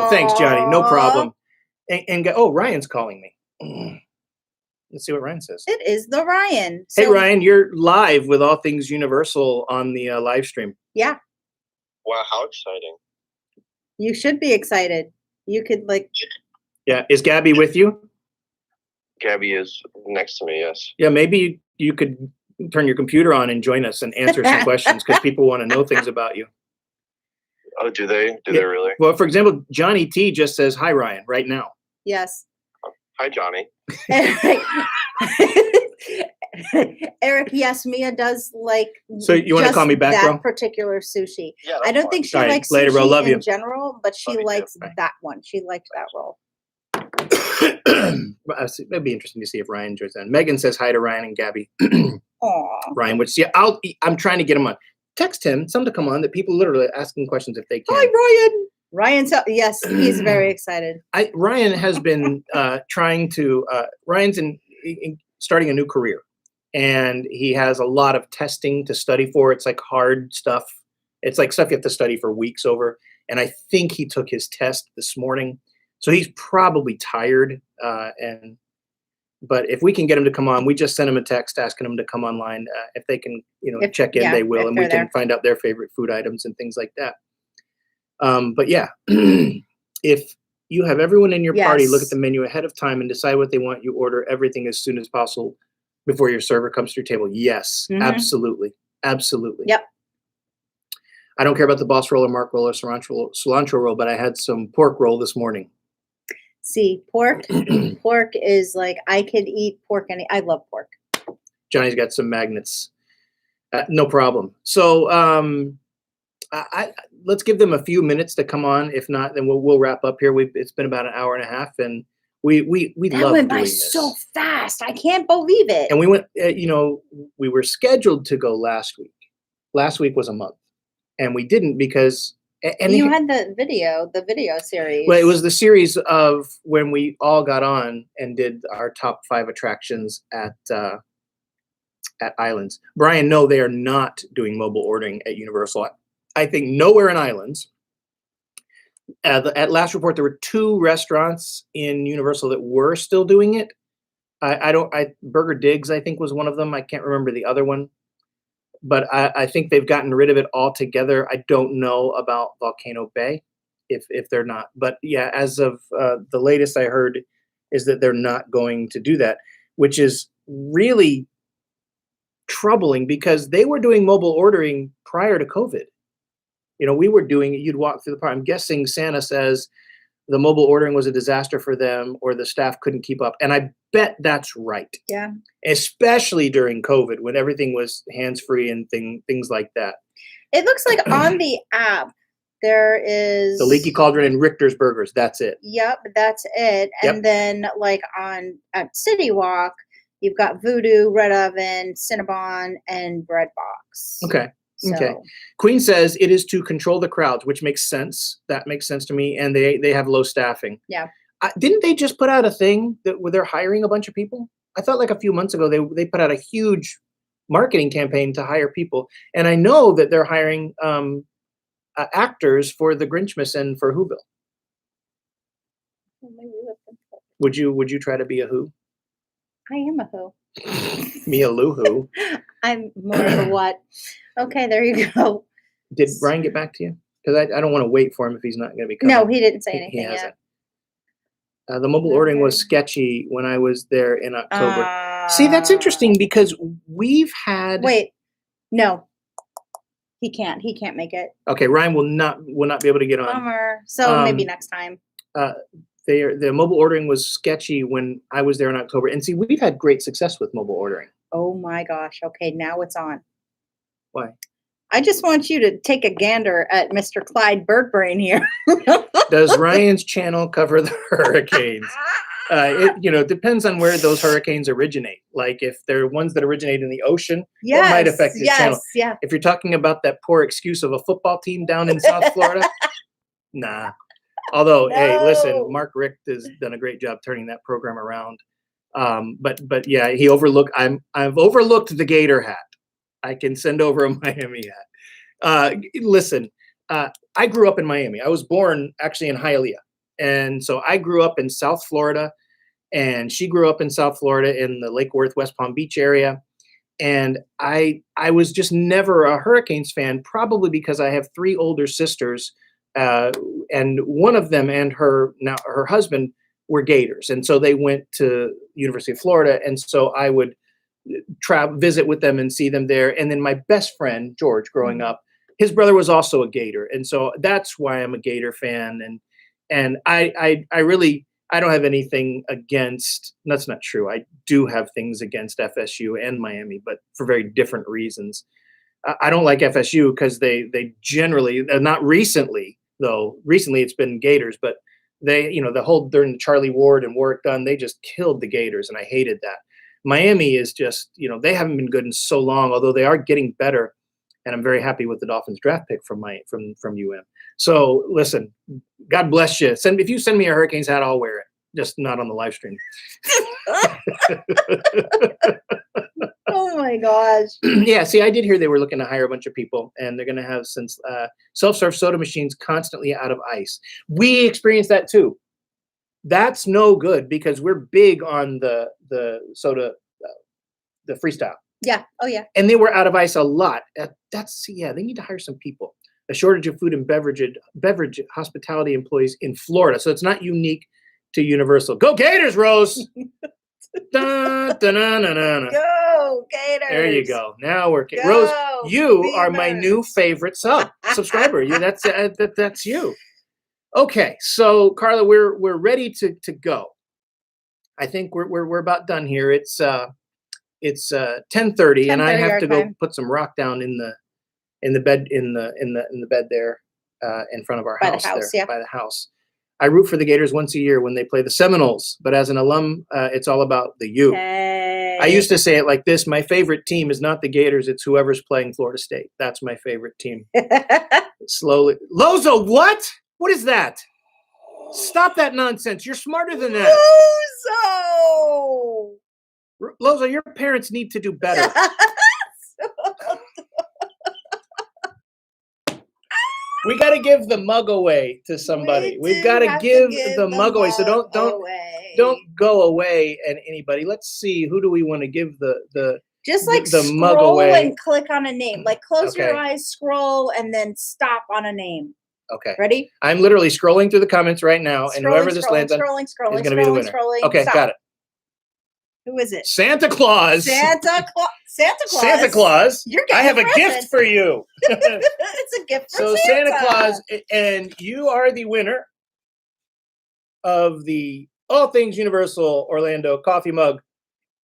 thanks, Johnny. No problem. And Ryan's calling me. Let's see what Ryan says. It is the Ryan. Hey, Ryan, you're live with all things Universal on the live stream. Yeah. Wow, how exciting. You should be excited. You could like. Yeah. Is Gabby with you? Gabby is next to me, yes. Yeah, maybe you could turn your computer on and join us and answer some questions because people want to know things about you. Oh, do they? Do they really? Well, for example, Johnny T just says, hi, Ryan, right now. Yes. Hi, Johnny. Eric, yes, Mia does like. So you want to call me back, that bro? particular sushi. Yeah, I don't think she All right, likes later, sushi bro. Love in you. general, but she Love you likes too. that one. She liked that roll. It'd be interesting to see if Ryan joins in. Megan says hi to Ryan and Gabby. Aw. Ryan, which I'm trying to get him on. Text him, some to come on, that people literally asking questions if they can. Hi, Ryan. Ryan's yes, he's very excited. Ryan has been trying to. Ryan's in starting a new career, and he has a lot of testing to study for. It's like hard stuff. It's like stuff you have to study for weeks over. And I think he took his test this morning, so he's probably tired. But if we can get him to come on, we just sent him a text asking him to come online. If they can, check in, they will, and we can find out their favorite food items and things like that. But yeah, if you have everyone in your party look at the menu ahead of time and decide what they want, you order everything as soon as possible before your server comes to your table. Yes, absolutely. Yep. I don't care about the boss roll or mark roll or cilantro roll, but I had some pork roll this morning. See, pork is like, I could eat pork. I love pork. Johnny's got some magnets. No problem. So let's give them a few minutes to come on. If not, then we'll wrap up here. It's been about an hour and a half, and we that love went doing by this. so fast. I can't believe it. And we went. We were scheduled to go last week. Last week was a month, and we didn't because. And you had the video series. Well, it was the series of when we all got on and did our top 5 attractions at Islands. Brian, no, they are not doing mobile ordering at Universal. I think nowhere in Islands. At last report, there were 2 restaurants in Universal that were still doing it. Burger Digs, I think, was one of them. I can't remember the other one. But I think they've gotten rid of it altogether. I don't know about Volcano Bay, if they're not. But yeah, as of the latest I heard is that they're not going to do that, which is really troubling because they were doing mobile ordering prior to COVID. We were doing it. You'd walk through the park. I'm guessing Santa says the mobile ordering was a disaster for them or the staff couldn't keep up. And I bet that's right. Yeah. Especially during COVID when everything was hands-free and things like that. It looks like on the app, there is the Leaky Cauldron and Richter's Burgers. That's it. Yep, that's it. And then like at City Walk, you've got Voodoo, Red Oven, Cinnabon, and Bread Box. Okay. Okay. Queen says it is to control the crowds, which makes sense. That makes sense to me. And they have low staffing. Yeah. Didn't they just put out a thing where they're hiring a bunch of people? I thought like a few months ago they put out a huge marketing campaign to hire people. And I know that they're hiring actors for the Grinchmas and for Whoville. Would you try to be a Who? I am a Who. Me a Lou Who. I'm more of a what? Okay, there you go. Did Brian get back to you? because I don't want to wait for him if he's not going to be coming. No, he didn't say He anything yet. hasn't. The mobile ordering was sketchy when I was there in October. See, that's interesting because we've had. Wait, no, he can't. He can't make it. Okay, Ryan will not be able to get on. Bummer. So maybe next time. The mobile ordering was sketchy when I was there in October, and see, we've had great success with mobile ordering. Oh my gosh. Okay, now it's on. Why? I just want you to take a gander at Mr. Clyde Birdbrain here. Does Ryan's channel cover the hurricanes? It depends on where those hurricanes originate. Like if they're ones that originate in the ocean, that might affect his channel. Yeah. If you're talking about that poor excuse of a football team down in South Florida, nah. Although, hey, listen, Mark Richt has done a great job turning that program around. But yeah, I've overlooked the Gator hat. I can send over a Miami hat. Listen, I grew up in Miami. I was born actually in Hialeah. And so I grew up in South Florida, and she grew up in South Florida in the Lake Worth, West Palm Beach area. And I was just never a Hurricanes fan, probably because I have 3 older sisters, and one of them and her husband were Gators. And so they went to University of Florida. And so I would visit with them and see them there. And then my best friend, George, growing up, his brother was also a Gator. And so that's why I'm a Gator fan. And I don't have anything against, that's not true. I do have things against FSU and Miami, but for very different reasons. I don't like FSU because they generally, not recently though, recently it's been Gators, but they, during the Charlie Ward and Warwick Dunn, they just killed the Gators, and I hated that. Miami is just, they haven't been good in so long, although they are getting better. And I'm very happy with the Dolphins draft pick from UM. So listen, God bless you. If you send me a Hurricanes hat, I'll wear it. Just not on the live stream. Oh my gosh. Yeah, see, I did hear they were looking to hire a bunch of people, and they're going to have self-serve soda machines constantly out of ice. We experienced that too. That's no good because we're big on the soda, the freestyle. Yeah. Oh yeah. And they were out of ice a lot. They need to hire some people. A shortage of food and beverage hospitality employees in Florida. So it's not unique to Universal. Go Gators, Rose. Go Gators. There you go. Now we're Rose. You are my new favorite subscriber. That's you. Okay, so Carla, we're ready to go. I think we're about done here. It's 10:30, and I have to go put some rock down in the bed in the bed there in front of our house by the house. I root for the Gators once a year when they play the Seminoles, but as an alum, it's all about the U. Hey. I used to say it like this: my favorite team is not the Gators; it's whoever's playing Florida State. That's my favorite team. Slowly, Lozo, what? What is that? Stop that nonsense! You're smarter than that. Lozo, your parents need to do better. We got to give the mug away to somebody. We've got to give the mug away. So don't go away at anybody. Let's see, who do we want to give the just like the scroll mug away and click on a name. Like close your eyes, scroll, and then stop on a name. Okay. Ready? I'm literally scrolling through the comments right now, and whoever this lands on is going to be the winner. Okay, stop. got it. Who is it? Santa Claus. Santa Claus. I have a gift for you. It's a gift for So Santa Claus, and you are the winner of the All Things Universal Orlando coffee mug.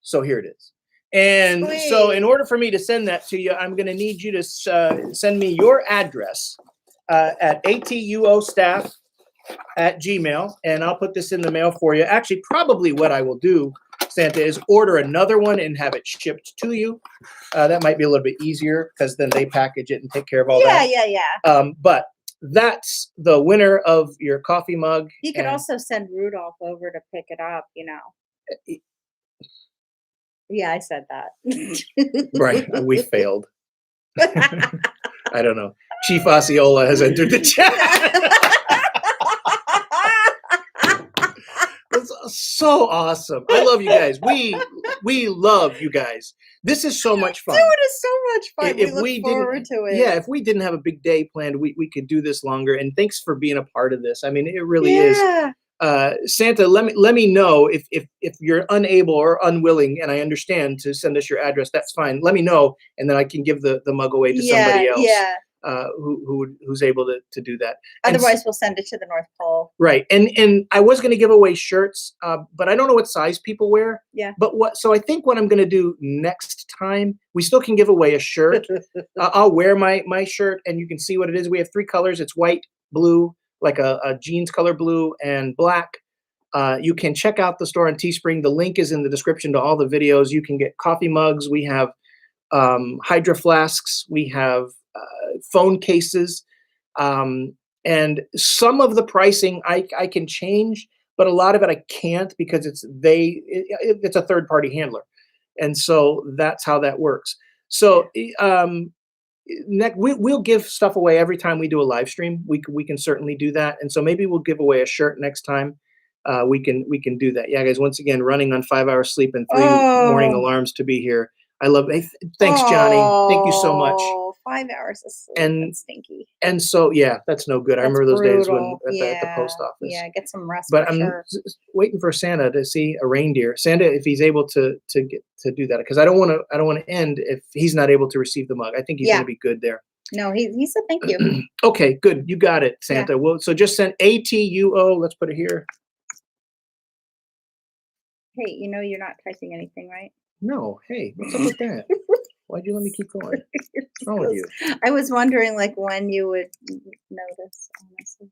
So here it is. And so in order for me to send that to you, I'm going to need you to send me your address at atuostaff@gmail, and I'll put this in the mail for you. Actually, probably what I will do, Santa, is order another one and have it shipped to you. That might be a little bit easier because then they package it and take care of all that. Yeah. But that's the winner of your coffee mug. You could also send Rudolph over to pick it up, Yeah, I said that. Right. We failed. I don't know. Chief Osceola has entered the chat. That's so awesome. I love you guys. We love you guys. This is so much fun. Dude, it's so much fun. If we we look forward to it. Yeah, if we didn't have a big day planned, we could do this longer. And thanks for being a part of this. I mean, it really is. Santa, let me know if you're unable or unwilling, and I understand, to send us your address. That's fine. Let me know, and then I can give the mug away to somebody else. Yeah. Who's able to do that. Otherwise, we'll send it to the North Pole. Right. And I was going to give away shirts, but I don't know what size people wear. Yeah. So I think what I'm going to do next time, we still can give away a shirt. I'll wear my shirt, and you can see what it is. We have 3 colors. It's white, blue, like a jeans color blue, and black. You can check out the store on Teespring. The link is in the description to all the videos. You can get coffee mugs. We have hydro flasks. We have phone cases. And some of the pricing I can change, but a lot of it I can't, because it's a third party handler. And so that's how that works. So we'll give stuff away every time we do a live stream. We can certainly do that. And so maybe we'll give away a shirt next time. We can do that. Yeah, guys, once again, running on 5 hours sleep and 3 morning alarms to be here. I love it. Thanks, Johnny. Thank you so much. 5 hours of sleep. And that's stinky. And so, yeah, that's no good. I remember those days when at the post office. Yeah, get some rest. But I'm waiting for Santa to see a reindeer. Santa, if he's able to do that, because I don't want to end if he's not able to receive the mug. I think he's going to be good there. No, he said thank you. Okay, good. You got it, Santa. Well, so just send ATUO. Let's put it here. Hey, you're not typing anything, right? No. Hey, what's up with that? Why'd you let me keep going? What's wrong with you? I was wondering, when you would notice, honestly.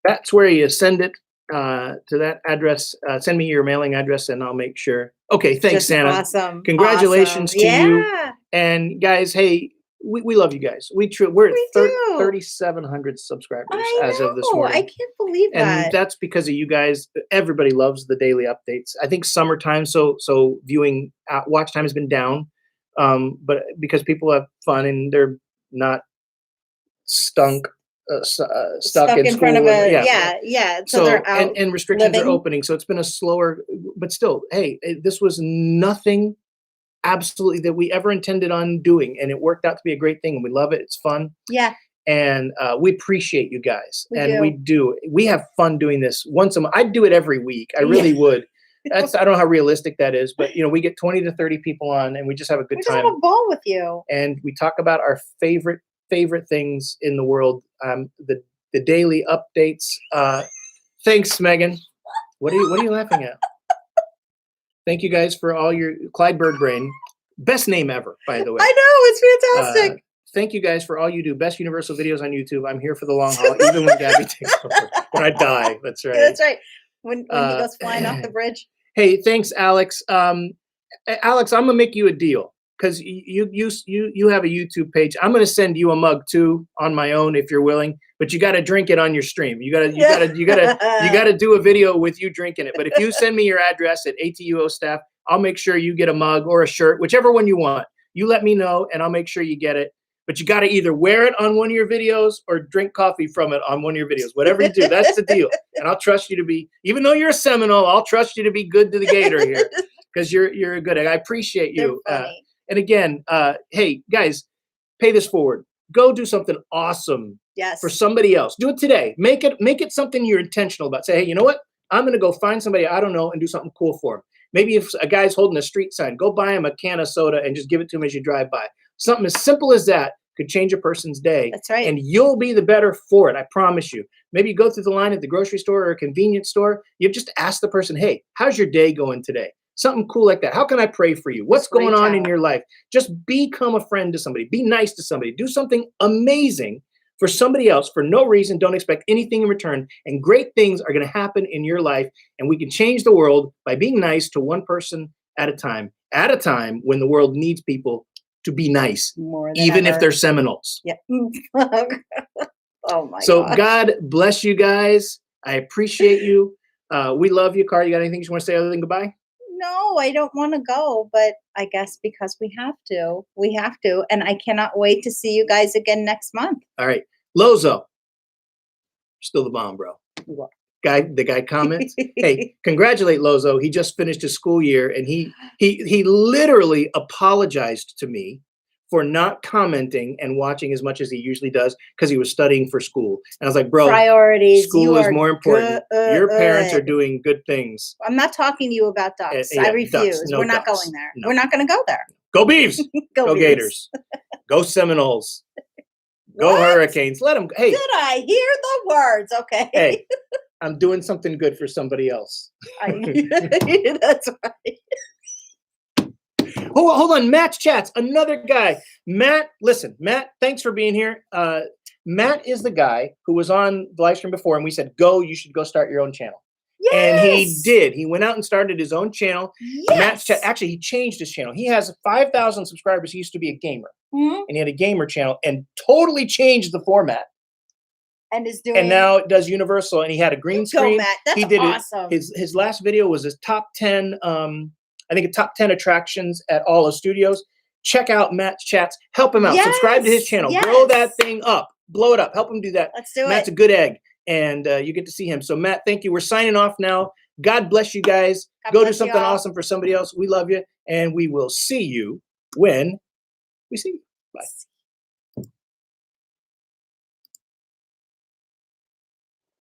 That's where you send it to that address. Send me your mailing address, and I'll make sure. Okay, thanks, Santa. Awesome. Congratulations to you. And guys, hey, we love you guys. We're at 3,700 subscribers as of this morning. I can't believe that. And that's because of you guys. Everybody loves the daily updates. I think summertime, so viewing watch time has been down, but because people have fun and they're not stuck in school. Front of a So they're out and restrictions are opening, so it's been a slower. But still, hey, this was nothing absolutely that we ever intended on doing, and it worked out to be a great thing, and we love it. It's fun. Yeah. And we appreciate you guys. We have fun doing this once a month. I'd do it every week. I really would. I don't know how realistic that is, but we get 20 to 30 people on, and we just have a good time. We just have a ball with you. And we talk about our favorite things in the world. The daily updates. Thanks, Megan. What are you laughing at? Thank you guys for all your Clyde Birdbrain. Best name ever, by the way. I know, it's fantastic. Thank you guys for all you do. Best Universal videos on YouTube. I'm here for the long haul, even when Gabby takes over. When I die. That's right. That's right. When he goes flying off the bridge. Hey, thanks, Alex. Alex, I'm gonna make you a deal, because you have a YouTube page. I'm gonna send you a mug too on my own if you're willing, but you got to drink it on your stream. You gotta do a video with you drinking it. But if you send me your address at atuostaff, I'll make sure you get a mug or a shirt, whichever one you want. You let me know, and I'll make sure you get it. But you got to either wear it on one of your videos or drink coffee from it on one of your videos. Whatever you do, that's the deal. And I'll trust you to be, even though you're a Seminole, I'll trust you to be good to the gator here, because you're a good egg. I appreciate you. And again, hey guys, pay this forward. Go do something awesome for somebody else. Do it today. Make it something you're intentional about. Say, hey, you know what? I'm going to go find somebody I don't know and do something cool for them. Maybe if a guy's holding a street sign, go buy him a can of soda and just give it to him as you drive by. Something as simple as that could change a person's day. That's right. And you'll be the better for it. I promise you. Maybe you go through the line at the grocery store or a convenience store. You just ask the person, hey, how's your day going today? Something cool like that. How can I pray for you? What's going on in your life? Just become a friend to somebody. Be nice to somebody. Do something amazing for somebody else for no reason. Don't expect anything in return. And great things are going to happen in your life. And we can change the world by being nice to one person at a time when the world needs people to be nice, even if they're Seminoles. Yeah. Oh my God. God bless you guys. I appreciate you. We love you. Carla, you got anything you want to say other than goodbye? No, I don't want to go, but I guess because we have to. And I cannot wait to see you guys again next month. All right. Lozo, you're still the bomb, bro. The guy comments, "Hey, congratulate Lozo. He just finished his school year, and he literally apologized to me for not commenting and watching as much as he usually does because he was studying for school." And I was like, "Bro, Priorities. school is more important. Your parents are good. doing good things. I'm not talking to you about ducks. Yeah, I refuse. ducks, no We're not ducks. going there. No. We're not going to go there. Go Beavs. Go Beavs. Gators. Go Seminoles. Go What? Hurricanes. Let them. Hey, Did I hear the words? Okay. hey, I'm doing something good for somebody else." That's right. Oh, hold on. Matt's chats. Another guy. Matt, listen, Matt, thanks for being here. Matt is the guy who was on the live stream before, and we said, you should go start your own channel. Yes. And he did. He went out and started his own channel. Yes. Matt's chat. Actually, he changed his channel. He has 5,000 subscribers. He used to be a gamer. Mm-hmm. And he had a gamer channel and totally changed the format. And is doing. And now it does Universal. And he had a green screen. Go, Matt. That's he did awesome. His last video was his top 10. I think a top 10 attractions at all his studios. Check out Matt's chats. Help him out. Yes. Subscribe to his channel. Yes. Grow that thing up. Blow it up. Help him do that. Let's do Matt's it. a good egg. And you get to see him. So Matt, thank you. We're signing off now. God bless you guys. Go do something awesome for somebody else. We love you. And we will see you when we see you. Bye.